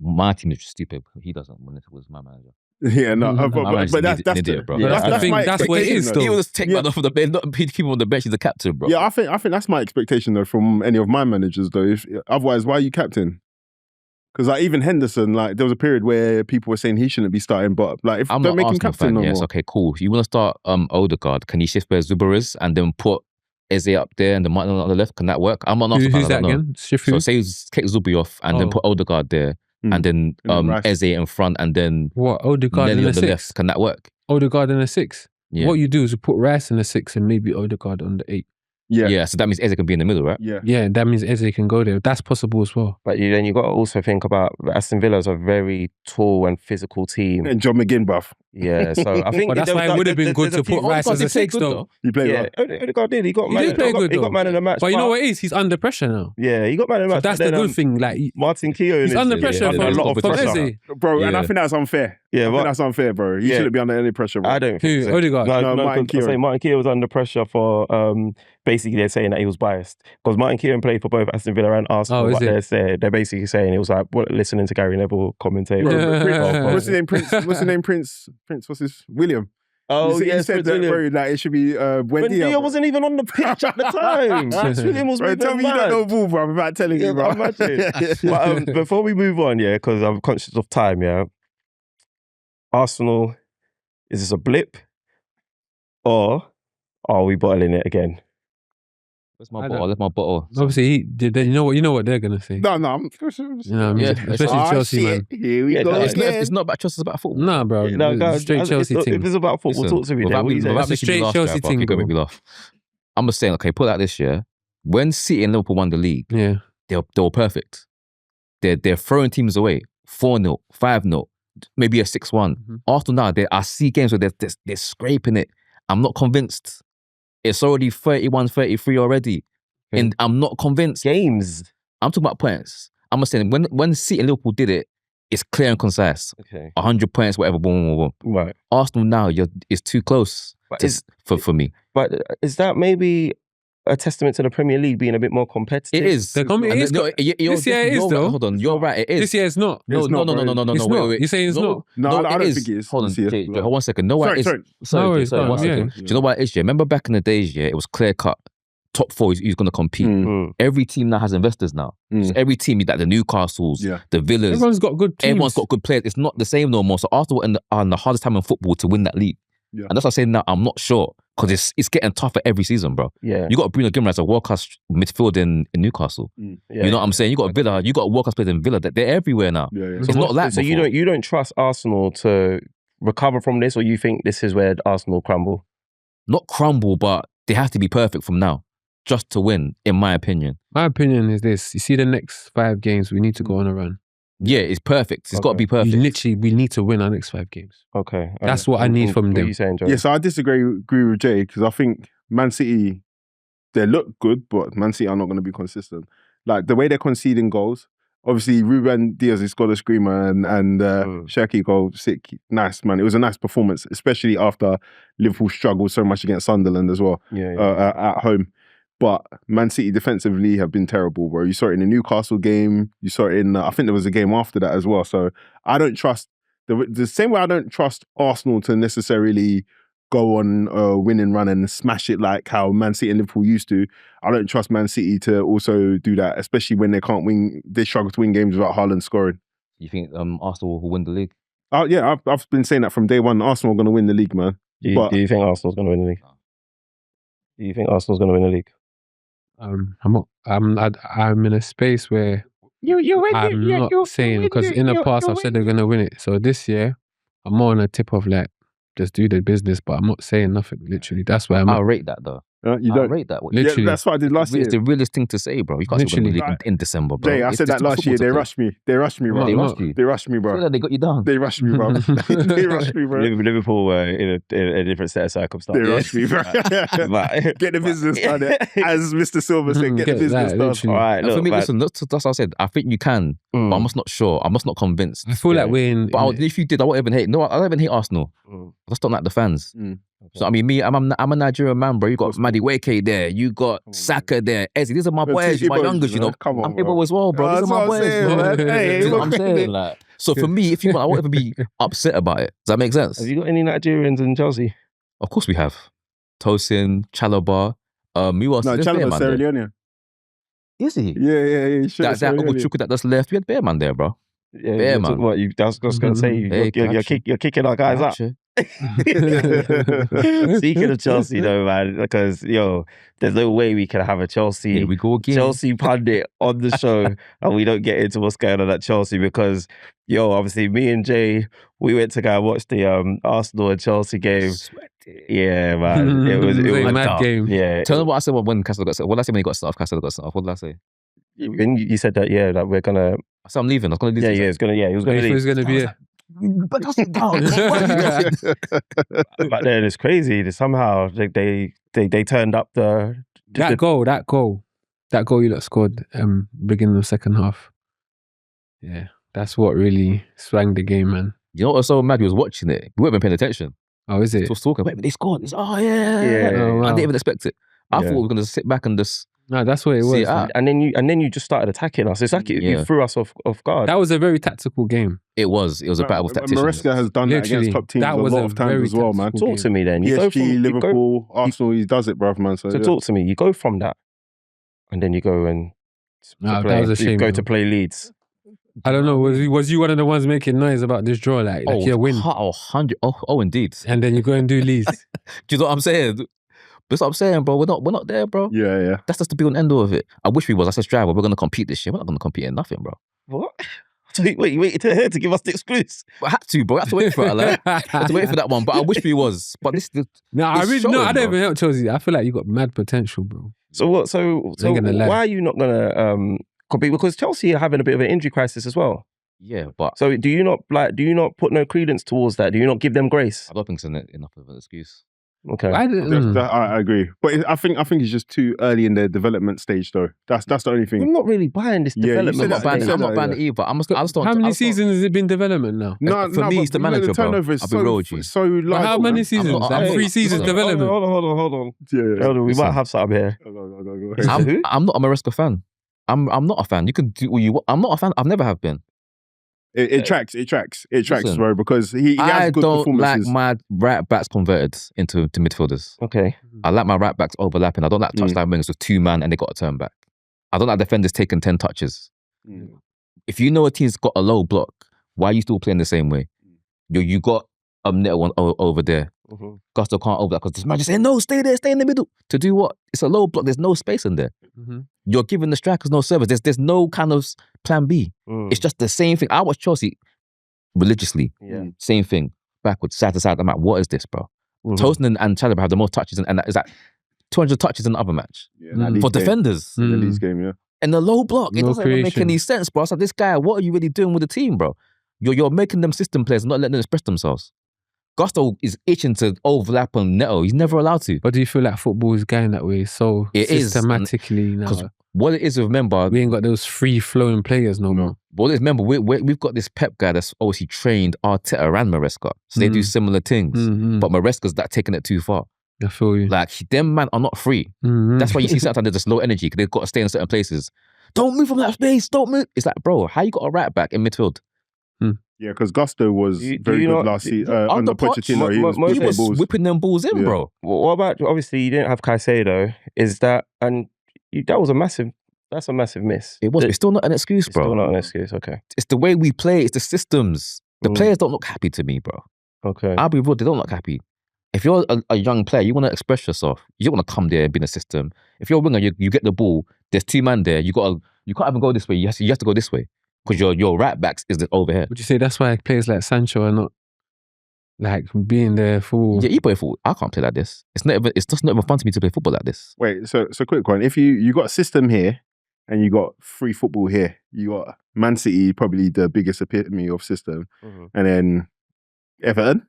My team is just stupid. He doesn't when it was my manager. Yeah, no, Mhm. My manager's but that's an idiot, bro. Yeah, I think my that's what it expectation, is, though. though. He will just take man off of the bench, not keep him on the bench. He's the captain, bro. Yeah, I think that's my expectation though from any of my managers though. If otherwise, why are you captain? Because like even Henderson, like there was a period where people were saying he shouldn't be starting, but like if I'm don't not make him Arsenal captain fan. no Yes, more. okay, cool. You want to start Ødegaard? Can you shift where Zuber is and then put Eze up there and the Martin on the left? Can that work? I'm not Arsenal fan. Who's I that don't know. again? Shifu? So say take Zubi off and then Oh. put Ødegaard there and then then Rice. Eze in front and then What? Ødegaard Nelly in on the the 6? left. Can that work? Ødegaard in the 6? Yeah. What you do is you put Rice in the 6 and maybe Ødegaard on the 8. Yeah. So that means Eze can be in the middle, right? Yeah. Yeah, that means Eze can go there. That's possible as well. But then you got to also think about Aston Villa's a very tall and physical team. And John McGinn, bruv. Yeah, so I think But that's why it would have been good to put Rice as a 6 though. He played Yeah, well. Ødegaard did. He got He man. did play good, He got though. man in the match. But you know what it is? He's under pressure now. Yeah, he got man in the So match. that's but the then, good thing. Like, Martin Keown he's is under pressure under from a lot of from pressure. Eze. Bro, and I Yeah. think that's unfair. Yeah, I think what? that's unfair, bro. You Yeah. shouldn't be under any pressure, bro. I don't Who? think so. Ødegaard? No, Martin 'cause I say Keown. Martin Keown was under pressure for basically they're saying that he was biased because Martin Keown played for both Aston Villa and Arsenal. Oh, is but they're basically saying it was like listening to Gary Neville commentate. Bro, Yeah. what's his name? Prince. What's his name? Prince. What's his William? Oh, he yes, said Prince that, William. bro, like it should be When Wendy. Dia wasn't even on the pitch at the time. Prince William was Bro, moving tell me you mad. don't know ball, bro. I'm about telling you, bro. Imagine. But before we move on, yeah, because I'm conscious of time, yeah. Arsenal, is this a blip or are we bottling it again? Where's my I bottle? Where's my bottle? Obviously, you know what they're gonna say. No, I'm. You know what I mean? Yeah, Especially Ah, Chelsea, shit. man. Here we Yeah, go no, again. It's not about trust, it's about football. Nah, bro. No, guys, Straight Chelsea if team. it's about football, Listen, talk to me then. without What are you saying? making That's a me straight laugh, Chelsea guy, bro, team, you're gonna bro. make me laugh. I'm just saying, okay, put that this year. When City and Liverpool won the league, Yeah. they were perfect. They're throwing teams away. 4-0, 5-0, maybe a 6-1. Mhm. After now, I see games where they're scraping it. I'm not convinced. It's already 31, 33 already. Okay. And I'm not convinced. Games. I'm talking about points. I'm saying when City and Liverpool did it, it's clear and concise. Okay. 100 points, whatever, boom, boom, boom. Right. Arsenal now, it's too close But for me. But is that maybe a testament to the Premier League being a bit more competitive? It is. This year it is, though. Hold on, you're right, it is. This year it's not. No, It's not, bro. It's not. wait. You're saying it's not? No, I don't it is. think it is. Hold on, this year. Jay, hold 1 second. No, why it is. Sorry. No, Jay, it's not, 1 second. yeah. Do you know why it is, yeah? Remember back in the days, yeah, it was clear cut. Top four who's going to compete. Mm. Every team now has investors now. So every team, like the Newcastles, Yeah. the Villas, Everyone's got good teams. everyone's got good players. It's not the same no more. So Arsenal are in the hardest time in football to win that league. Yeah. And that's what I'm saying now. I'm not sure because it's getting tougher every season, bro. Yeah. You got Bruno Guimaraes as a world-class midfield in Newcastle. Yeah. You know what I'm saying? You got Villa. You got world-class players in Villa. They're everywhere now. Yeah. It's not like So before. you don't trust Arsenal to recover from this, or you think this is where Arsenal crumble? Not crumble, but they have to be perfect from now just to win, in my opinion. My opinion is this. You see the next 5 games, we need to go on a run. Yeah, it's perfect. It's got to be We perfect. we need to win our next 5 games. Okay. That's what I need from What are them. you saying, Joe? Yeah, so I agree with Jay because I think Man City, they look good, but Man City are not going to be consistent. Like the way they're conceding goals, obviously Ruben Diaz has got a screamer and Shaki goal, sick, nice, man. It was a nice performance, especially after Liverpool struggled so much against Sunderland as well at home. But Man City defensively have been terrible, bro. You saw it in the Newcastle game. You saw it in, I think there was a game after that as well. So I don't trust, the same way I don't trust Arsenal to necessarily go on a winning run and smash it like how Man City and Liverpool used to. I don't trust Man City to also do that, especially when they can't win, they struggle to win games without Haaland scoring. You think Arsenal will win the league? Yeah, I've been saying that from day one. Arsenal are going to win the league, man. Do you think Arsenal's going to win the league? Do you think Arsenal's going to win the league? I'm in a space where I'm not saying, because in the past I've said they're gonna win it. So this year I'm more on a tip of like just do the business, but I'm not saying nothing. Literally, that's where I'm I'll at. rate that though. You I'll don't. rate that. Literally. Yeah, that's what I did last year. It's the realest thing to say, bro. You can't win the Literally. league in December, bro. Jay, I said that last year. They rushed me. They rushed me, bro. They rushed you. They rushed me, So bro. that they got you down. They rushed me, bro. They rushed me, bro. Liverpool were in a different set of They circumstances. rushed me, bro. But- Get the business done. As Mr. Silver said, get the Get business that, done. literally. All right, And look, for me, man. listen, that's what I said. I think you can, but I'm just not sure. I'm just not convinced. I feel like we're in. But if you did, I won't even hate. No, I don't even hate Arsenal. I just don't like the fans. So I mean, I'm a Nigerian man, bro. You got Madi Weke there. You got Saka there. Ezzy, these are my boys. My youngers, you know. Come on, I'm bro. able as well, bro. These That's are my what I'm boys, saying, bro. man. Hey, You know what I'm look at saying? it. Like, so for me, if you want, I won't ever be upset about it. Does that make sense? Have you got any Nigerians in Chelsea? Of course we have. Tosin, Chalobah. Who else? No, There's Chalobah Bearman Sierra there. Leone. Is he? Yeah. That Ogochukwu that just left. We had Bearman there, bro. Yeah, Yeah, you're man. What you? I was just going to say Hey, you're kicking our guys up. Gotcha. Speaking of Chelsea, though, man, because there's no way we can have a Here we go again. Chelsea pundit on the show and we don't get into what's going on at Chelsea because, obviously me and Jay, we went to go and watch the Arsenal and Chelsea game. Yeah, man. It was a mad dark. game. Yeah. Tell them what I said when Castle got set. What did I say when he got set off? Castle got set off. What did I say? When you said that, that we're gonna. I said I'm leaving. I was going to leave. He was gonna leave. It's gonna be. But that's it down. But then it's crazy. Somehow they turned up That goal you lot scored beginning of second half. Yeah, that's what really swang the game, man. You know what's so mad? He was watching it. We weren't even paying attention. Oh, is He it? was talking. Wait, but they scored. It's, yeah. Oh, wow. I didn't even expect it. I Yeah. thought we were going to sit back and just No, that's what it see was. it out. and then you just started attacking us. It's like you Yeah. threw us off guard. That was a very tactical game. It was a battle of tacticians. Maresca has done that Literally, against top teams that a was lot a of times very as well, man. tactical Talk to me then. You go PSG, from, Liverpool, Arsenal, he does it, bruv, man. So talk to me. You go from that, and then you go and Nah, that was a shame, You go man. to play Leeds. I don't know. Was you one of the ones making noise about this draw? Like you win, 100. Oh, indeed. and then you go and do Leeds. Do you know what I'm saying? That's what I'm saying, bro. We're not there, bro. yeah. That's just the be and end all of it. I wish we was. I said, Striver, we're going to compete this year. We're not going to compete in nothing, bro. What? So you waited to give us the excuse. I had to, bro. I had to wait for it. Like. I had to wait for that one, but I wish we was. But this is No, I It's really showing, I don't bro. even help Chelsea. I feel like you got mad potential, bro. So what? So Ain't gonna lie. why are you not gonna compete? Because Chelsea are having a bit of an injury crisis as well. yeah, but So do you not put no credence towards that? Do you not give them grace? I don't think it's enough of an excuse. Okay. I agree, but I think it's just too early in the development stage, though. That's the only I'm thing. not really buying this Yeah, you development. said that. I'm not buying it either. I just don't. How many I just don't- seasons has it been development now? For me, it's the manager, the turnover bro. is I'll be real with you. so large. But how many man. seasons? not- Like I'm 3 not- seasons listen, development. Hold on. Yeah. Hold on, we Listen. might have something here. Go Is ahead. it who? I'm not a Maresca fan. I'm not a fan. You can do what you want. I'm not a fan. I've never have been. It tracks, Listen, bro, because he has I good don't like performances. my right backs converted into midfielders. Okay. I like my right backs overlapping. I don't like touchline wingers with 2 man and they got to turn back. I don't like defenders taking 10 touches. If you know a team's got a low block, why are you still playing the same way? You got a net one over there. Mhm. Gusto can't over that because this man just saying, no, stay there, stay in the middle. To do what? It's a low block. There's no space in there. Mhm. You're giving the strikers no service. There's no kind of plan B. Mm. It's just the same thing. I watch Chelsea religiously. Yeah. Same thing. Backwards, side to side. I'm like, what is this, bro? Mhm. Tosin and Chalobah have the most touches and is that 200 touches in the other match. Yeah, that Mm. For Leeds game. defenders. The Mm. Leeds game, yeah. In the low block. It No doesn't even make creation. any sense, bro. It's like, this guy, what are you really doing with the team, bro? You're making them system players and not letting them express themselves. Gusto is itching to overlap on Neto. He's never allowed to. But do you feel like football is going that way so It is, systematically Because now? what it is, remember, We ain't got those free-flowing players no more. what it is, remember, we've got this Pep guy that's obviously trained Arteta and Maresca. So they do similar things. Mhm. But Maresca's that taking it too far. I feel you. Like, them man are not free. Mhm. That's why you see sometimes they're just low energy because they've got to stay in certain places. Don't move from that space. Don't move. It's like, bro, how you got a right back in midfield? Yeah, because Gusto was Do very you good not- last season. on Under the pitch, Pochettino, he was Mo- He pushing was balls. whipping them balls in, Yeah. bro. What about, obviously you didn't have Caicedo, is that, and that was a massive miss. It was. It's still not an excuse, It's bro. still not an excuse, okay. It's the way we play. It's the systems. The Mm. players don't look happy to me, bro. Okay. I'll be real. They don't look happy. If you're a young player, you want to express yourself. You don't want to come there and be in a system. If you're a winger, you get the ball. There's 2 man there. You can't even go this way. You have to go this way because your right backs is over here. Would you say that's why players like Sancho are not like being there for? Yeah, you play football. I can't play like this. It's just not even fun to me to play football like this. Wait, so quick one. If you got a system here and you got free football here, you got Man City, probably the biggest epitome of system, Mhm. and then Everton,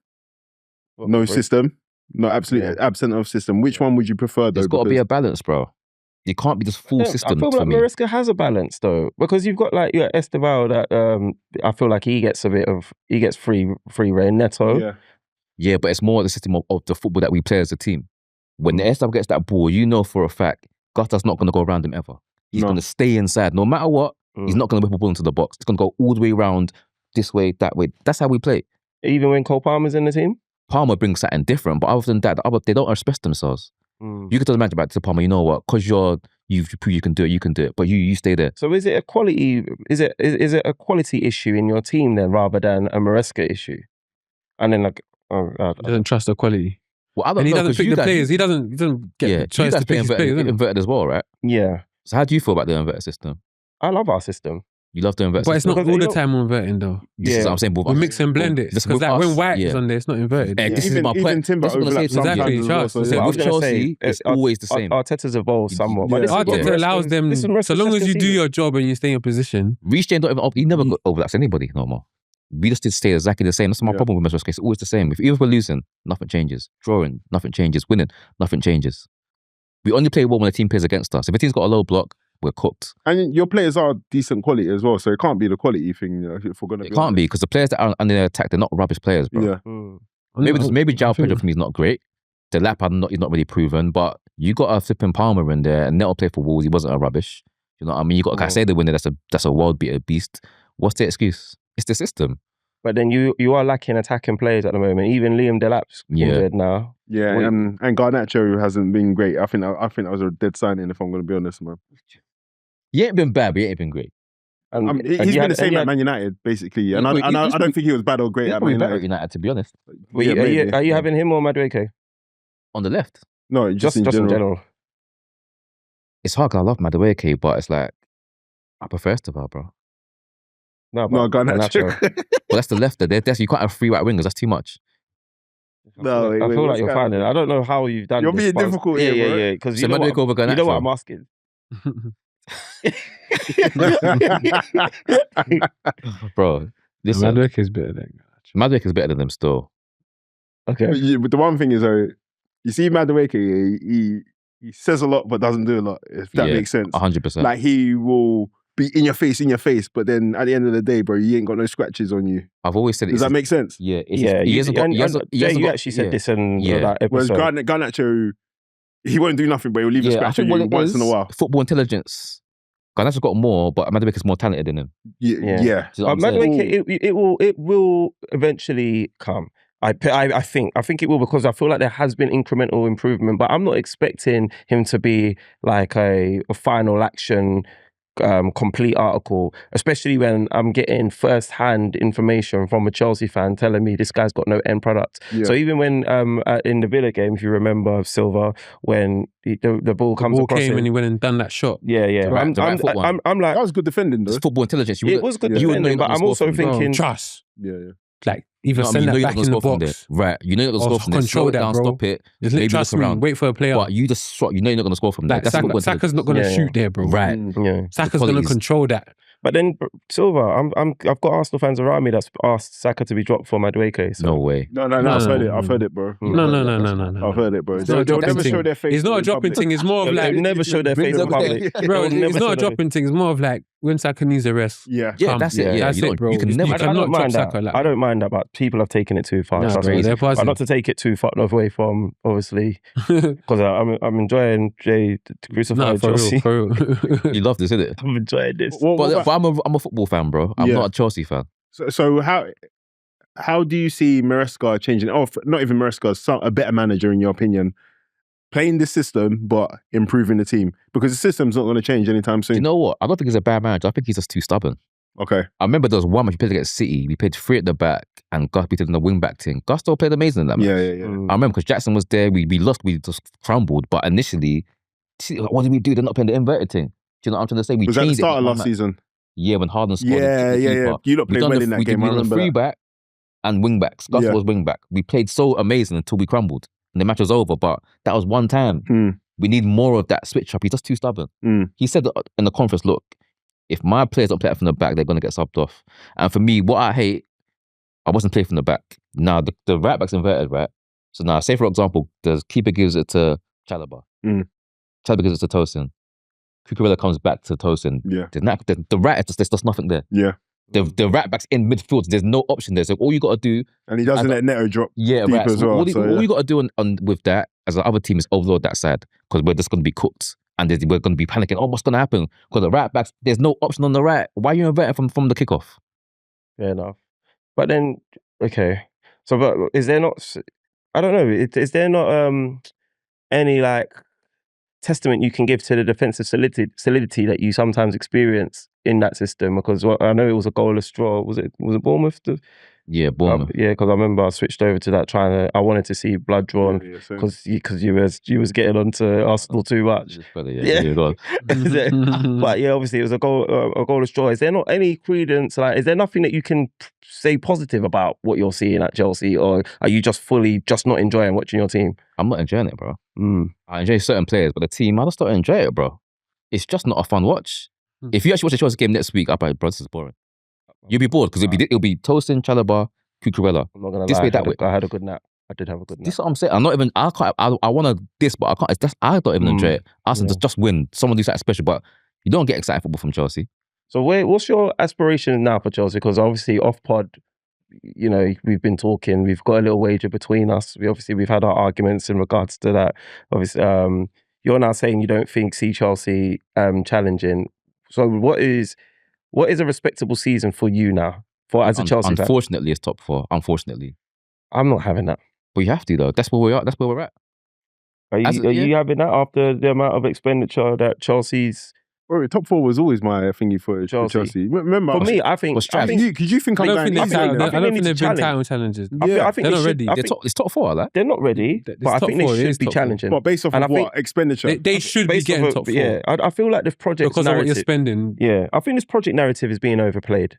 What, no sorry? system, no absolute absent of system. Which one would you prefer though? There's got to be Because- a balance, bro. You can't be just full Yeah, system I feel for like me. Maresca has a balance though, because you've got like Esteval that I feel like he gets free reign. Neto, Yeah. Yeah, but it's more the system of the football that we play as a team. When the Esteban gets that ball, you know for a fact, Gusta's not going to go around him ever. He's No. going to stay inside. No matter what, he's not going to whip a ball into the box. He's going to go all the way around this way, that way. That's how we play. even when Cole Palmer's in the team. Palmer brings something different, but other than that, they don't express themselves. You can tell the manager back to Palmer, you know what? Because you've proved you can do it, but you stay there. So is it a quality? Is it a quality issue in your team then, rather than a Maresca issue? And then like, He doesn't trust the quality. Well, I don't And he know, doesn't 'cause pick you the guys- players. He doesn't get Yeah, the you choice guys to play pick his players. doesn't he? inverted as well, right? yeah, So how do you feel about the inverted system? I love our system. You love the inverted But it's system? not Because all you the know- time inverting though. This is what I'm saying. We mix and blend it. Just Because with like when us, White is yeah. on there, it's not inverted. And this is Even- my even point. Timber This is what I'm overlaps saying. Exactly, sometimes as trust. well, so Yeah, But I With was gonna Chelsea, it's always the same. Arteta's evolved somewhat. Yeah. But this is what Arteta Maresca's- allows them, this is so Maresca's long as you second do season. your job and you stay in your position. Reece James don't even, he never overlaps anybody no more. We just did stay exactly the same. That's my Yeah. problem with Maresca. It's always the same. If we're losing, nothing changes. Drawing, nothing changes. Winning, nothing changes. We only play well when the team plays against us. If a team's got a low block, we're cooked. And your players are decent quality as well, so it can't be the quality thing. If we're gonna, It can't be because the players that are under their attack, they're not rubbish players, bro. Yeah. Maybe João I think- Pedro for me is not great. The lap he's not really proven, but you got a flipping Palmer in there, and Neto played for Wolves. He wasn't a rubbish. You know what I mean? You got a Caicedo in there. That's a world beater beast. What's the excuse? It's the system. But then you are lacking attacking players at the moment. Even Liam Delap's Yeah. injured now. Yeah, Wait. and Garnacho hasn't been great. I think that was a dead signing. If I'm going to be honest, man. He ain't been bad, but he ain't been great. And, I mean, he's and you been had- the same and you at had- Man United, basically. And Yeah, but I he's don't think he was bad or great He's at probably Man better United. at United, to be honest. Were Yeah, you- maybe. are you having him or Madueke? On the left, No, just in general. it's hard because I love Madueke, but it's like I prefer Esteban, bro. No, No, Garnacho. But that's the left. You can't have 3 right wingers. That's too much. No, I feel wait, like what's you're going finding it. I don't know how you've done You're this, being but- difficult Yeah, here, bro. yeah. Because So you know Madueke over you know what Garnacho. I'm asking. Bro, listen, Madueke is better than Madueke is better than them still. Okay. Yeah, but the one thing is, though, You see Madueke, he says a lot but doesn't do a lot, if that makes sense. 100%. Like, he will be in your face, but then at the end of the day, bro, you ain't got no scratches on you. I've always said it. Does that make sense? Yeah. You actually said this in that episode. Whereas Garnacho, he won't do nothing, but he'll leave a scratch on you once in a while. Football intelligence. Garnacho's got more, but Madueke's more talented than him. Yeah. But Madueke, it will eventually come. I think it will, because I feel like there has been incremental improvement, but I'm not expecting him to be like a final action complete article, especially when I'm getting first-hand information from a Chelsea fan telling me this guy's got no end product. Yeah. So even when in the Villa game, if you remember, Silva, when the ball comes across came him, and he went and done that shot. Yeah. I'm like, that was good defending, though. It's football intelligence. It was good defending, but I'm also thinking trust. Yeah. Like, either send that back in the box. Right. You know you're not going to score from there. Control that, bro. Stop it. Just trust me, wait for a player. But you just shot. You know you're not going to score from there. Saka's not going to shoot there, bro. Right. Yeah. Saka's going to control that. But then Silva, I've got Arsenal fans around me that's asked Saka to be dropped for Madueke. So. No way. No. I've heard it, bro. No. I've heard it, bro. They'll never show their face. It's not a dropping thing. It's more of like never show their face in public. Bro, it's not a dropping thing. It's more of like when Saka needs a rest. Yeah, that's it. Yeah, that's it, bro. You can never. I don't mind that. I don't mind that, but people have taken it too far. But not to take it too far away from, obviously, because I'm enjoying Jay to crucify Chelsea. For real. You love this, isn't it? I'm enjoying this. But I'm a football fan, bro. I'm not a Chelsea fan. So how do you see Maresca changing? Oh, not even Maresca, a better manager in your opinion, playing this system but improving the team, because the system's not going to change anytime soon. You know what? I don't think he's a bad manager. I think he's just too stubborn. Okay. I remember there was one match we played against City. We played 3 at the back and Gus beat it in the wing back team. Gus still played amazing in that match. Yeah. I remember because Jackson was there. We lost. We just crumbled. But initially, what did we do? They're not playing the inverted thing. Do you know what I'm trying to say? We was changed that the start of last match. Season? Yeah, when Harden scored. Yeah. You lot played well in that game. We done the 3 back and wing backs. Gus was wing back. We played so amazing until we crumbled and the match was over. But that was one time. We need more of that switch up. He's just too stubborn. He said in the conference, look, if my players don't play from the back, they're going to get subbed off. And for me, what I hate, I wasn't playing from the back. Now, the right back's inverted, right? So now, say for example, the keeper gives it to Chalobah. Chalobah gives it to Tosin. Cucurella comes back to Tosin. Yeah. The right, there's just nothing there. Yeah. The right back's in midfield. There's no option there. So all you got to do... And he doesn't let Neto drop deep as well. All you got to do with that, as the other team, is overload that side, because we're just going to be cooked. And we're going to be panicking. Oh, what's going to happen? Because the right backs, there's no option on the right. Why are you inverting from the kickoff? Fair enough. But then, okay. So, but is there not... I don't know. Is there not any like testament you can give to the defensive solidity that you sometimes experience in that system? Because I know it was a goalless draw. Was it Bournemouth? Yeah, Bournemouth. Yeah, because I remember I switched over to that I wanted to see blood drawn because you was getting onto Arsenal too much. But yeah, obviously it was a goalless draw. Is there not any credence? Like, is there nothing that you can say positive about what you're seeing at Chelsea, or are you just not enjoying watching your team? I'm not enjoying it, bro. I enjoy certain players, but the team, I just don't enjoy it, bro. It's just not a fun watch. If you actually watch the Chelsea game next week, I'll be, bro, this is boring. You'll be bored because it'll be Tosin, Chalobah, Cucurella. I'm not gonna this lie. way, that way. I had a good nap. I did have a good nap. This is what I'm saying. I'm not even. I can't. I want to this, but I can't. It's just, I don't even enjoy it. Arsenal just win. Someone do something special, but you don't get excited football from Chelsea. So what's your aspiration now for Chelsea? Because obviously off pod, you know, we've been talking. We've got a little wager between us. We've had our arguments in regards to that. Obviously, you're now saying you don't see Chelsea challenging. So what is a respectable season for you now? As a Chelsea fan? Unfortunately, it's top 4. Unfortunately. I'm not having that. But you have to, though. That's where we are. That's where we're at. Are you having that after the amount of expenditure that Chelsea's... Bro, top 4 was always my thingy for Chelsea. Remember, for me, I think... I don't think they've been title challengers. I think they're not ready. It's top 4, like. They're not ready, but I think they should be challenging. But based off of what? Expenditure? They should be getting top 4. Yeah, I feel like this project because of what you're spending. Yeah, I think this project narrative is being overplayed.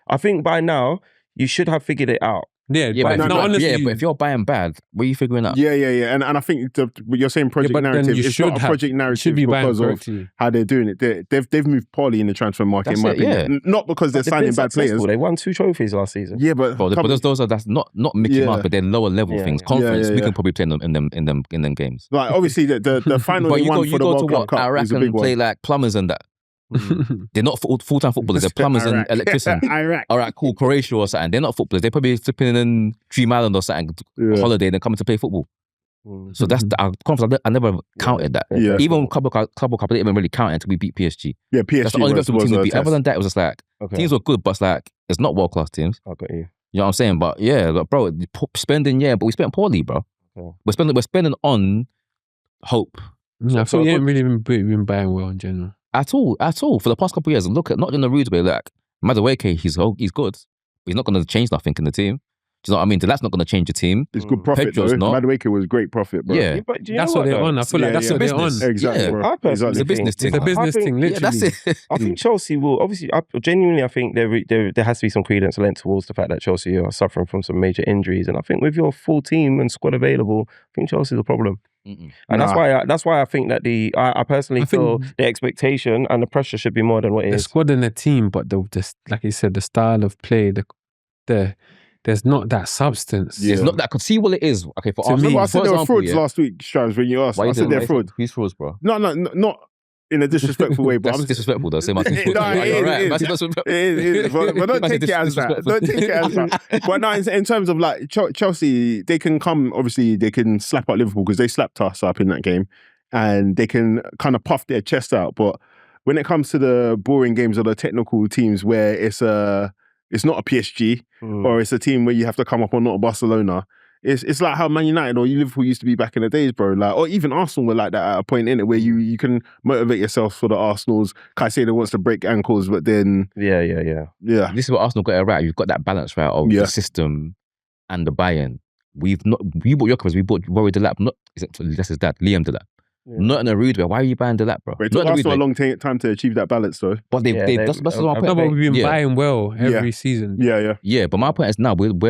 I think by now, you should have figured it out. Yeah, Yeah, but but, no, honestly, but if you're buying bad, what are you figuring out? Yeah. And I think what you're saying project but then narrative, you it's should not a have- project you narrative should be buying because of correctly. how they're doing it. They've moved poorly in the transfer market, That's in my it, opinion. Not because they're They've signing been bad successful. players. They won 2 trophies last season. Yeah, but But those are that's not Mickey Yeah. Mouse, but they're lower level Yeah, things. yeah. Conference, Yeah, we yeah. can probably play in them games. like obviously the final But they you won go, for you the go to World Club what Cup Iraq is a big and play one. like plumbers and that. They're not full-time footballers. They're plumbers and Iraq. electricians. Iraq. All right, cool. Croatia or something. They're not footballers. They're probably flipping in Dream Island or something, Yeah. holiday, and they're coming to play football. So that's the conference. I never counted that. Yeah. Even Club Cup, I didn't even really count it until we beat PSG. Yeah, PSG That's the only was team we a beat. Other test. than that, it was just like Okay. teams were good, but it's like it's not world class teams. I got you. You know what I'm saying? But yeah, like, bro, spending but we spent poorly, bro. Okay. We're spending on hope I thought you ain't really been buying well in general. at all for the past couple of years. Look at not in a rude way. Like Madueke, he's good. He's not going to change nothing in the team. Do you know what I mean? That's not going to change the team. It's good profit Pedro's though. not. Madueke was great profit, bro. Yeah. But do you That's know what they're though? on. I feel like Yeah, that's yeah. what they're on. Business. Exactly, Yeah. bro. I personally It's a business It's a thing. business think- thing, Yeah, literally. that's it. I think Chelsea will obviously. Genuinely, I think there has to be some credence lent towards the fact that Chelsea are suffering from some major injuries, and I think with your full team and squad available, I think Chelsea's a problem. Mm-mm. And Nah. that's why I think that I personally I think- feel the expectation and the pressure should be more than what it The is. squad and the team, but the like you said, the style of play, there's not that substance. Yeah. It's not that. I could see what it is. Okay, for To Arsenal, me- I for said they were example, frauds yeah. last week, Strauss, when you asked. Why I you said doing they're that? frauds. Who's frauds, bro? No, not in a disrespectful way, but That's I'm disrespectful though. Say my team's No, it is, it is. It is, but don't That's take it as that. disrespectful. Don't take it as that. But no, in terms of like Chelsea, they can come. Obviously, they can slap up Liverpool because they slapped us up in that game, and they can kind of puff their chest out. But when it comes to the boring games or the technical teams where it's not a PSG or it's a team where you have to come up on not a Barcelona. It's like how Man United or Liverpool used to be back in the days, bro. Like, or even Arsenal were like that at a point in it where you can motivate yourself for the Arsenals. Caicedo wants to break ankles, but then Yeah. This is what Arsenal got it right. You've got that balance right of Yeah. the system and the buy-in. We bought Gyökeres, we bought Rory Delap. That's his dad, Liam Delap. Yeah. Not in a rude way. Why are you buying Delap, bro? But it Not took in a rude Arsenal a way. long time to achieve that balance, though. But Yeah, that's my I- point. No, but we've been Yeah. buying well every Yeah. season. Yeah. Yeah, but my point is now we ain't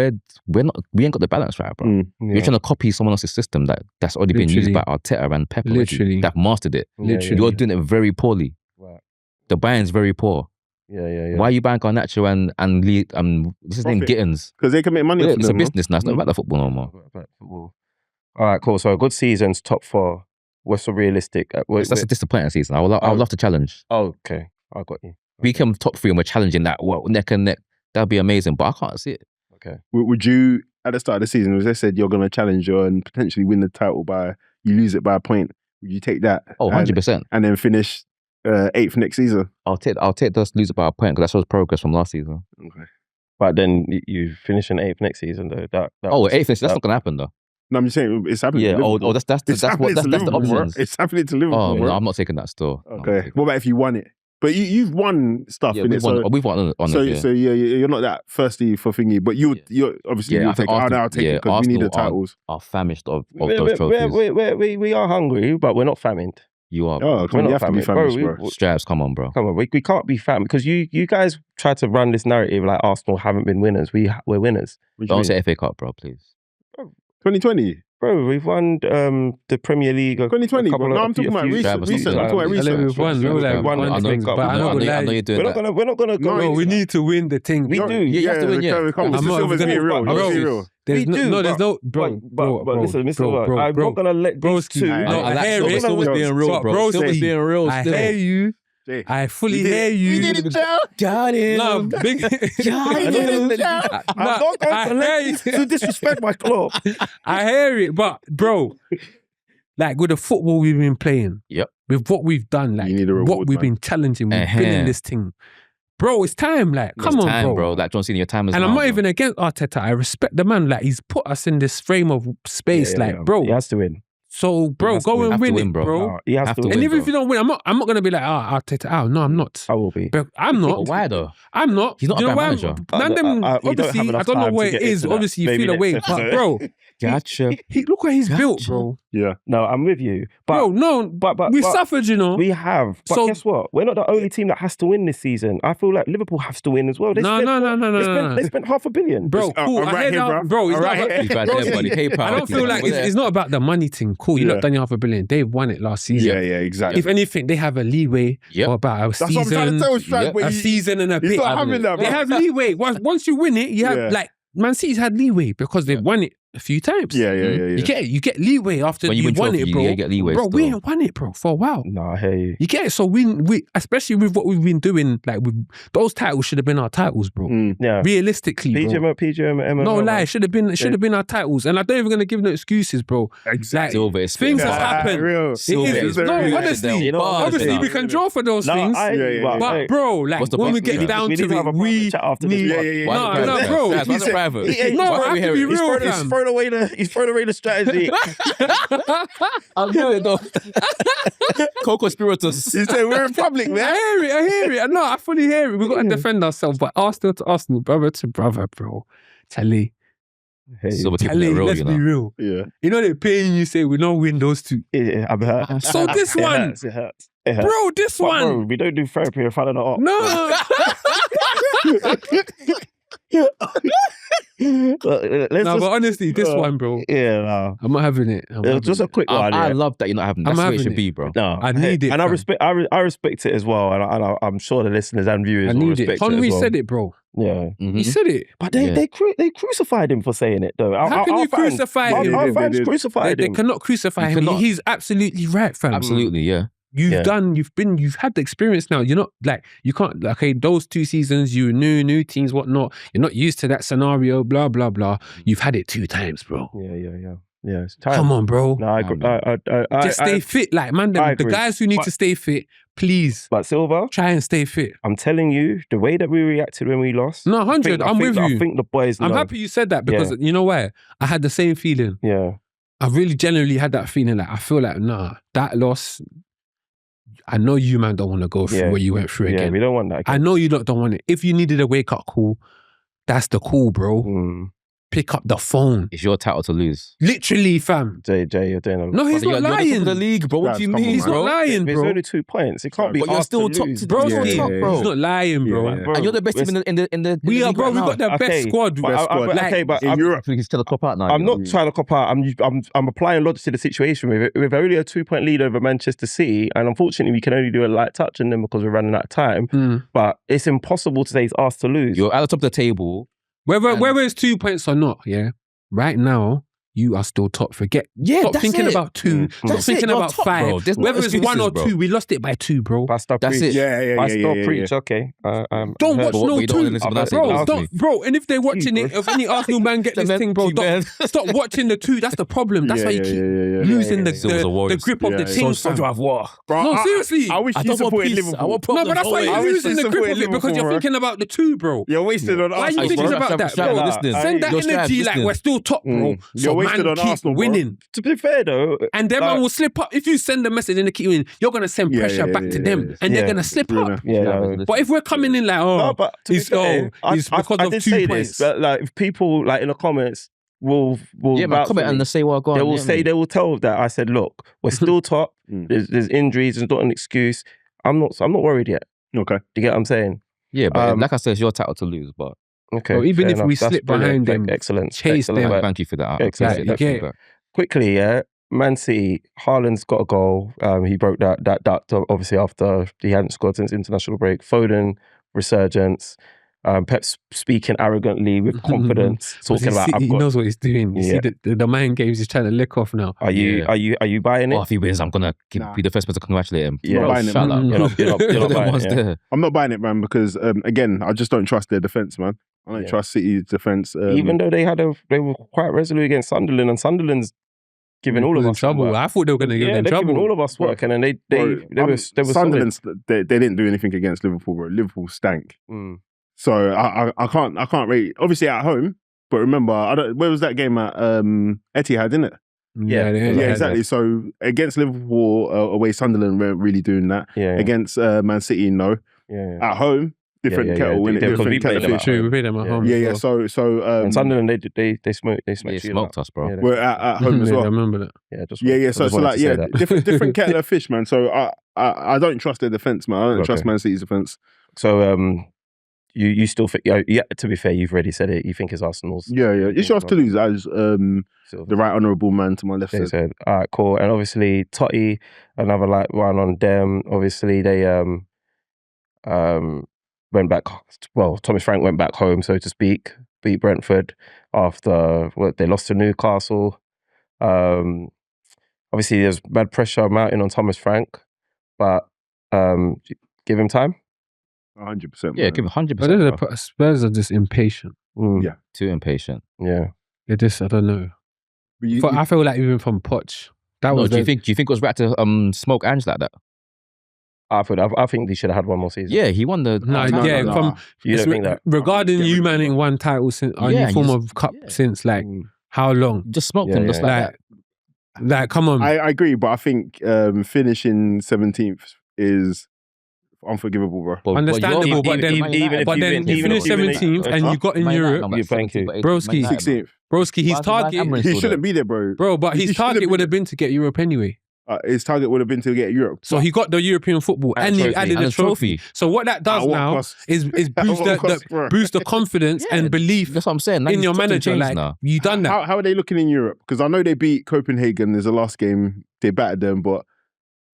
got the balance right, bro. Mm. You're trying to copy someone else's system that's already been used by Arteta and Pep already. Literally. That mastered it. Literally. You're doing it very poorly. Right. The buy-in's very poor. Yeah. Why are you buying Garnacho and Lee? What's his name? Profit. Gittins. Because they can make money Yeah, from it's a them, no? business now. It's not about the football no more. All right, cool. So a good season's top 4. What's the realistic? That's a disappointing season. I would love to challenge. Oh, okay. I got you. We come top 3 and we're challenging that neck and neck. That'd be amazing, but I can't see it. Okay. Would you, at the start of the season, as I said, you're going to challenge and potentially win the title you lose it by a point. Would you take that? Oh, 100%. And then finish 8th next season? I'll take those lose it by a point because that shows progress from last season. Okay. But then you finish in 8th next season, though. That Oh, was- 8th, that's not going to happen though. No, I'm just saying it's happening. Yeah. to Liverpool. That's It's the happening to Liverpool, bro. options. It's happening to Liverpool. Oh bro. no, I'm not taking that still. No, I'm not Okay. taking What about if you won it? But you've won stuff Yeah, in it. we've won on So, it. Yeah. so yeah, you're not that thirsty for thingy, but you're obviously Yeah, you'll I think take it. Arsenal- I'll take it yeah, because we need the Arsenal are- titles. Are famished of those trophies. We are hungry, but we're not famine. You are. Oh, come on, you have to be famished, bro. Straps, come on, bro. Come on, we can't be famine because you guys try to run this narrative like Arsenal haven't been winners. We're winners, What do you Don't mean? say FA Cup, bro, please. 2020. bro. We've won the Premier League. 2020, bro. No, I'm talking about recent. times. I'm talking about Yeah, recent. we've won. We're like Won one the thing, FA Cup. but I'm not gonna I know lie. you're doing We're that. not gonna go. No, No, we need to win the thing. We bro. do. Yeah, you have to win, yeah. Come on, I'm Mr. not Silva's gonna- being real. bro, Let's be real. There's We no, do, no, there's but- no, bro, But listen, Mr. Silva, I'm not gonna let these broski. two. No, I like hear it. Silva's being real, But bro. broski, Silva's being real I still. hear you. Jay. I fully We did hear it. you. We did it, Joe. Got him. No, big. I'm not going to let you to disrespect my club. I hear it, but bro, like with the football we've been playing, Yep. with what we've done, like You need a what reward, we've man. been challenging, we've been in this thing, bro. It's time, like come It's on, time, bro. Like John Cena, your time is And now, I'm not bro. even against Arteta. I respect the man. Like he's put us in this frame of space, bro. He has to win. So, bro, has to go win. and Have to win win, it, bro. bro. He has Have to to win. And win, even bro. if you don't win, I'm not gonna be like, Arteta out. No, I'm not. I will be. But I'm not. But why though? I'm not. He's not Do you a know bad why? manager. Man, them, we don't have obviously, I enough don't know time where to it get is. into that. Obviously, you Maybe feel away. next But episode. bro, Gotcha. look what he's built, Gotcha. bro. Yeah. No, I'm with you. But Bro, no, but we suffered, you know. we have. But So- guess what? We're not the only team that has to win this season. I feel like Liverpool has to win as well. No. They spent $500 million. Bro, cool. I'm I right hear here, that, bruv. bro. It's I'm not right about, here. He's bad bro, there, buddy. K-Power. I don't feel like it's not about the money thing. Cool, you're Yeah. not done your $500 million. They've won it last season. Yeah, exactly. If anything, they have a leeway Yep. for about a That's what I'm trying season, to tell Strike, Yep. but a season and a he's bit. not having that, They bro. have leeway. Once you win it, you have Yeah. like Man City's had leeway because they've won it a few times. Yeah. You get leeway after When you you win won trophy, it, bro. you get leeway Bro, we still. ain't won it, bro, for a while. No, I hear you. You get it? So we especially with what we've been doing, like those titles should have been our titles, bro. Yeah. Realistically, bro. PGM, No lie, should have been our titles, and I don't even gonna give no excuses, bro. Exactly. Silver is Things spitting have bars. happened. Real. Silver It is. is No, spitting honestly, bars, obviously you we know. can draw for those things, But but bro, like What's the when we bus- get yeah. down we to need to have a it, private we chat after this need. pod. Yeah. Why No, is it no, private? bro. Guys, why is it private? No, Why I are have we to here? be He's real, He's fam. thrown away the strategy. I'll do it though. Coco Spiritus. You say we're in public, man. I hear it. No, I fully hear it. We've got to defend ourselves, but Arsenal to Arsenal, brother to brother, bro. Charlie, Silver keeping it real, let's you be know. real. Yeah. You know they're paying you say we don't win those two. Yeah, I'm hurt. So this It one, hurts, it hurts. It hurts. bro, this But one. bro, we don't do therapy in front of the op. No. Let's No, just, but honestly, this one, bro, yeah, no. I'm not having it. I'm not Just having a quick one. I yeah. love that you're not having that. I'm That's the way it having should it. be, bro. No, I need it, and I fam. respect. I respect it as well, and I'm sure the listeners and viewers I will need respect it. Henry as well. said it, bro. Yeah, Mhm. He said it. but they crucified him for saying it though. How can you crucify him? Our They fans did. crucified They him. cannot crucify You him. cannot. He's absolutely right, fam. Absolutely, yeah. You've Yeah. you've had the experience now. You're not like, you can't, okay, those 2 seasons, you new teams, whatnot. You're not used to that scenario, blah, blah, blah. You've had it 2 times, bro. Yeah. It's time. Come on, bro. No, I agree. Just stay fit. Like, man, I the agree. guys who need But- to stay fit, please But Silva, try and stay fit. I'm telling you, the way that we reacted when we lost. No, I 100, think- I'm with I you. think the boys. I'm know. happy you said that because you know why? I had the same feeling. Yeah. I really genuinely had that feeling. Like, I feel like, nah, that loss, I know you, man, don't want to go through Yeah. what you went through Yeah, again. we don't want that. I know you don't want it. If you needed a wake up call, that's the call, bro. Mm. Pick up the phone. It's your title to lose. Literally, fam. Jay, you're doing a No, he's You're not the top lying. of the league, bro. What Guys, do you come on, mean, He's bro? not lying, There's bro. only 2 points. It can't be. But you're asked still to top lose. to Bro, the he's top, bro. not lying, bro. Yeah. Bro, And you're the best team in the We are, league bro. right We've now. got the best squad. But Like, but in Europe. He's still a cop out now. I'm you know? not trying to cop out. I'm applying logic to the situation. With only a 2-point lead over Manchester City, and unfortunately we can only do a light touch on them because we're running out of time. Mm. But it's impossible to say he's asked to lose. You're at the top of the table. Whether And- it's 2 points or not, yeah. Right now, you are still top. Stop that's thinking it. about 2. Stop That's it. thinking You're about top, 5. bro. There's no Whether it's 1 or excuses, bro. 2, we lost it by 2, bro. Pastor That's preach. it. Yeah. Pastor preach. Okay. Don't heard. watch But no we don't 2. listen to that Bro, thing, don't, bro. And if they're watching it, if any Arsenal man get this thing, bro, stop watching the 2. That's the problem. That's why you keep losing It was a the Warriors. grip of the team. fam. Bro, No, seriously. I wish I you don't want supported peace. Liverpool. I want No, problems. but that's why always. you're I wish losing you the grip supported of it because Liverpool, you're bro. thinking about the 2, bro. You're wasted on Why are you Arsenal, thinking bro. about that, Stra- bro? listening. Send that You're energy like listening. we're still top, bro. You're So wasted man, on keep Arsenal, bro. winning. To be fair though, And then like- man will slip up. If you send a message and they keep winning, you're going to send pressure back to them. And they're Yeah. going to slip up. yeah, no. But if we're coming in like, oh, No, but to be it's, fair, it's because I of did 2 say points. this, but like if people like in the comments will Yeah, man, vouch comment for me, and say what I got. they will say, they will tell that I said, look, we're still top. There's injuries. It's not an excuse. I'm not worried yet. Okay. Do you get what I'm saying? Yeah, but Um, like I said, it's your title to lose. But Okay. Bro, even fair if we enough. That's slip behind brilliant. them, Excellent. chase Excellent them. work. thank you for that. I Excellent. appreciate that You get feedback. Quickly, yeah. Man City, Haaland's got a goal. He broke that duct obviously after he hadn't scored since international break. Foden, resurgence. Pep's speaking arrogantly with confidence, talking about he I've got. knows what he's doing. You Yeah. see the mind games he's trying to lick off now. Are you buying it? Oh, if he wins, I'm gonna Nah. be the first person to congratulate him. Yeah. Bro, Buying it, shut man. up. Mm. You're not Them buying ones it. Yeah. there. I'm not buying it, man, because again, I just don't trust their defense, man. I don't Yeah. trust City's defense. Even though they were quite resolute against Sunderland, and Sunderland's giving all of in us trouble. work. I thought they were going to give Yeah, them they're giving trouble. all of us work, and then they were solid. Sunderland. They didn't do anything against Liverpool, bro. Liverpool stank. Mm. So I can't rate. Obviously at home, but remember, where was that game at? Etihad, didn't it? Yeah. they- Yeah, they- exactly. So against Liverpool away, Sunderland weren't really doing that. Yeah, Against Man City, no. yeah. At home, different kettle, innit? Because we Different played kettle them of at fish. True, we played them at home. Yeah. as well. So And Sunderland, they smoked They you smoked us, bro. Yeah, we're at home as Yeah, I well. remember that. yeah. So like different kettle of fish, man. So I don't trust their defense, man. I don't trust Man City's defense. So you still think? Yeah. To be fair, you've already said it. You think it's Arsenal's? Yeah. It's yours to lose, as the right honourable man to my left They said. said, all right, cool. And obviously Totti, another like one on them. Obviously they went back. Well, Thomas Frank went back home, so to speak. Beat Brentford after they lost to Newcastle. Obviously there's bad pressure mounting on Thomas Frank, but give him time. 100%. Yeah, give it 100%. But Spurs are just impatient. Yeah. Too impatient. Yeah. They're just, I don't know. But I feel like even from Poch, that No, was. do you think it was right to smoke Ange like that? I think they should have had one more season. Yeah, he won the. No, No, yeah, no. from You don't think that? regarding you manning one title since Yeah, any and form you of cup yeah. since like how long? Just smoked Yeah, him just yeah. like that. Like, come on. I agree, but I think finishing 17th is unforgivable, bro. Understandable, but then even if but you then win- you even if finished you win- 17th and you got in Europe, Yeah, thank you. Broski. 16th. broski. His Why target, Cameron He still shouldn't be there, bro. bro, but He his shouldn't target be would have been to get Europe anyway. His target would have been to get Europe. So he got the European football and he trophy. added And a a trophy. trophy. So what that does At what now cost? is At boost what cost, the bro? boost the confidence and belief That's what I'm saying. Now in he's your totally manager. changed Like now. you done that. How are they looking in Europe? Because I know they beat Copenhagen. There's the last game. They battered them, but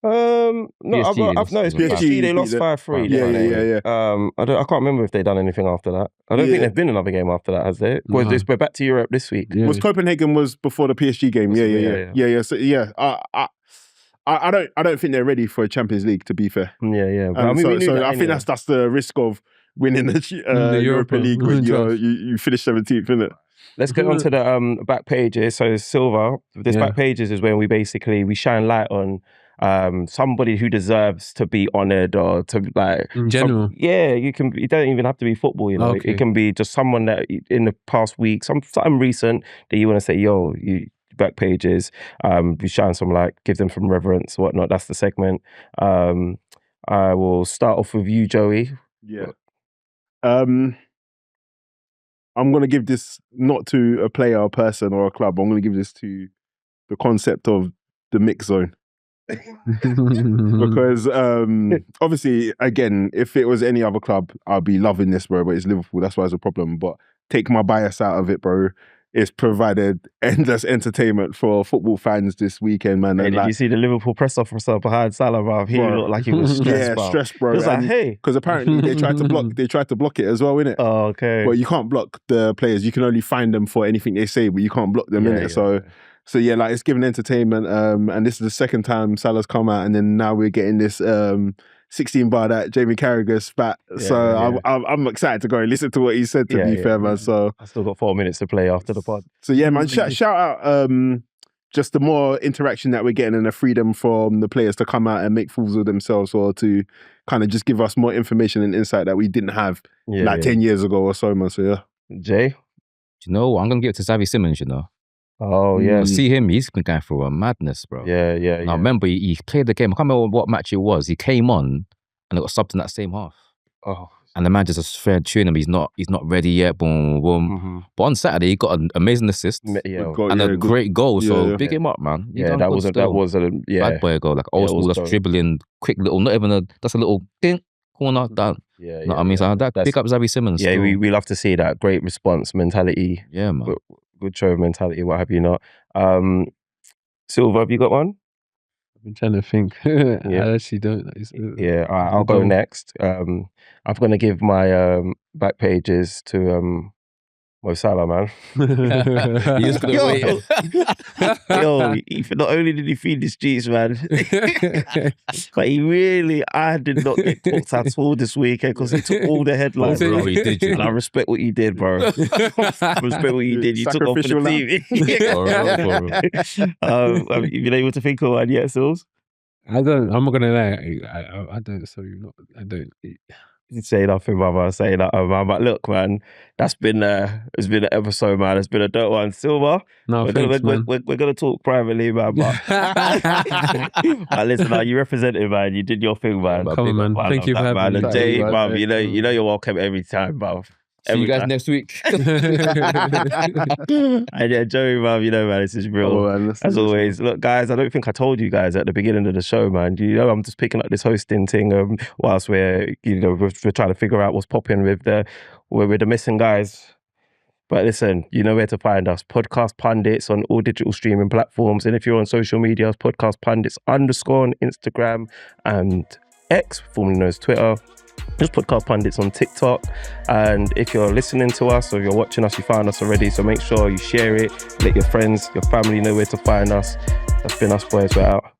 No, I've noticed PSG PSG. They lost beat 5-3. Yeah, didn't they? yeah. I can't remember if they've done anything after that. I don't think Yeah. there's been another game after that, has there? No. We're back to Europe this week. Yeah. was Copenhagen was before the PSG game. Yeah. So I don't think they're ready for a Champions League, to be fair. Yeah. But, And we knew so that I think anyway. that's the risk of winning the Europa Europa League when League. you finish 17th, innit? Let's get on to the back pages. So Silva, this back pages is where we shine light on somebody who deserves to be honoured or to like In general. you don't even have to be football, you know. Okay. It can be just someone that in the past week, something recent that you want to say, yo, you back pages, we shine some light, give them some reverence, whatnot. That's the segment. I will start off with you, Joey. Yeah. I'm going to give this not to a player, a person, or a club. I'm going to give this to the concept of the mix zone. Because obviously, again, if it was any other club, I'd be loving this, bro. But it's Liverpool. That's why it's a problem. But take my bias out of it, bro. It's provided endless entertainment for football fans this weekend, man. Hey, And did you see the Liverpool press officer behind Salah, bruv? He Bro. looked like he was stressed, bruv. stressed, bro. He was like, hey. Because apparently they tried to block it as well, innit? Oh, okay. But you can't block the players. You can only find them for anything they say, but you can't block them, innit? So yeah, like it's given entertainment. And this is the second time Salah's come out, and then now we're getting this 16 bar that Jamie Carragher spat. I'm excited to go and listen to what he said, to be fair, man. So I still got 4 minutes to play after the pod. So yeah, man, shout out just the more interaction that we're getting and the freedom from the players to come out and make fools of themselves, or to kind of just give us more information and insight that we didn't have 10 years ago or so, man. So yeah. Jay? You know what? I'm going to give it to Xavi Simons, you know. Oh, yeah. See him, he's been going through a madness, bro. Yeah. I remember he played the game. I can't remember what match it was. He came on and it got subbed in that same half. Oh. And the man just fair tune him. He's not ready yet. Boom, boom. Mm-hmm. But on Saturday, he got an amazing assist and a great goal. So big him up, man. That was a bad boy goal, like old school, just dribbling, quick little, not even just a little ding, corner done. Yeah. Know what I mean? So big up Xavi Simons. Yeah, still. we love to see that great response mentality. Yeah, man. Good show mentality, what have you not. Silva, have you got one? I've been trying to think. I actually don't. Yeah, all right, I'll go next. I'm going to give my back pages to Mo Salah, man. You just couldn't wait. Not only did he feed the streets, man, but I did not get talked at all this weekend because he took all the headlines. Bro, he did, you And I respect what you did, bro. Respect what you did. You took off for the team. Have you been able to think of one yet, Sills? I'm not gonna lie. I don't. So I don't. Say nothing, brother. Say nothing, man. But look, man, it's been an episode, man. It's been a dope one. Silver, No, we're gonna talk privately, man. But, but listen, you represented, man. You did your thing, man. Come on, man. Thank you for having me. And Jay, man. man, you know you're welcome every time, bro. See you guys next week. And yeah, Joey, man, man, this is real. Man, As always, look, guys, I don't think I told you guys at the beginning of the show, man. I'm just picking up this hosting thing whilst we're trying to figure out what's popping with the missing guys. But listen, you know where to find us. Podcast Pundits on all digital streaming platforms. And if you're on social media, Podcast Pundits _ on Instagram and X, formerly known as Twitter. Just Podcast Pundits on TikTok. And if you're listening to us or you're watching us, you found us already. So make sure you share it. Let your friends, your family know where to find us. That's been us, boys. We're out.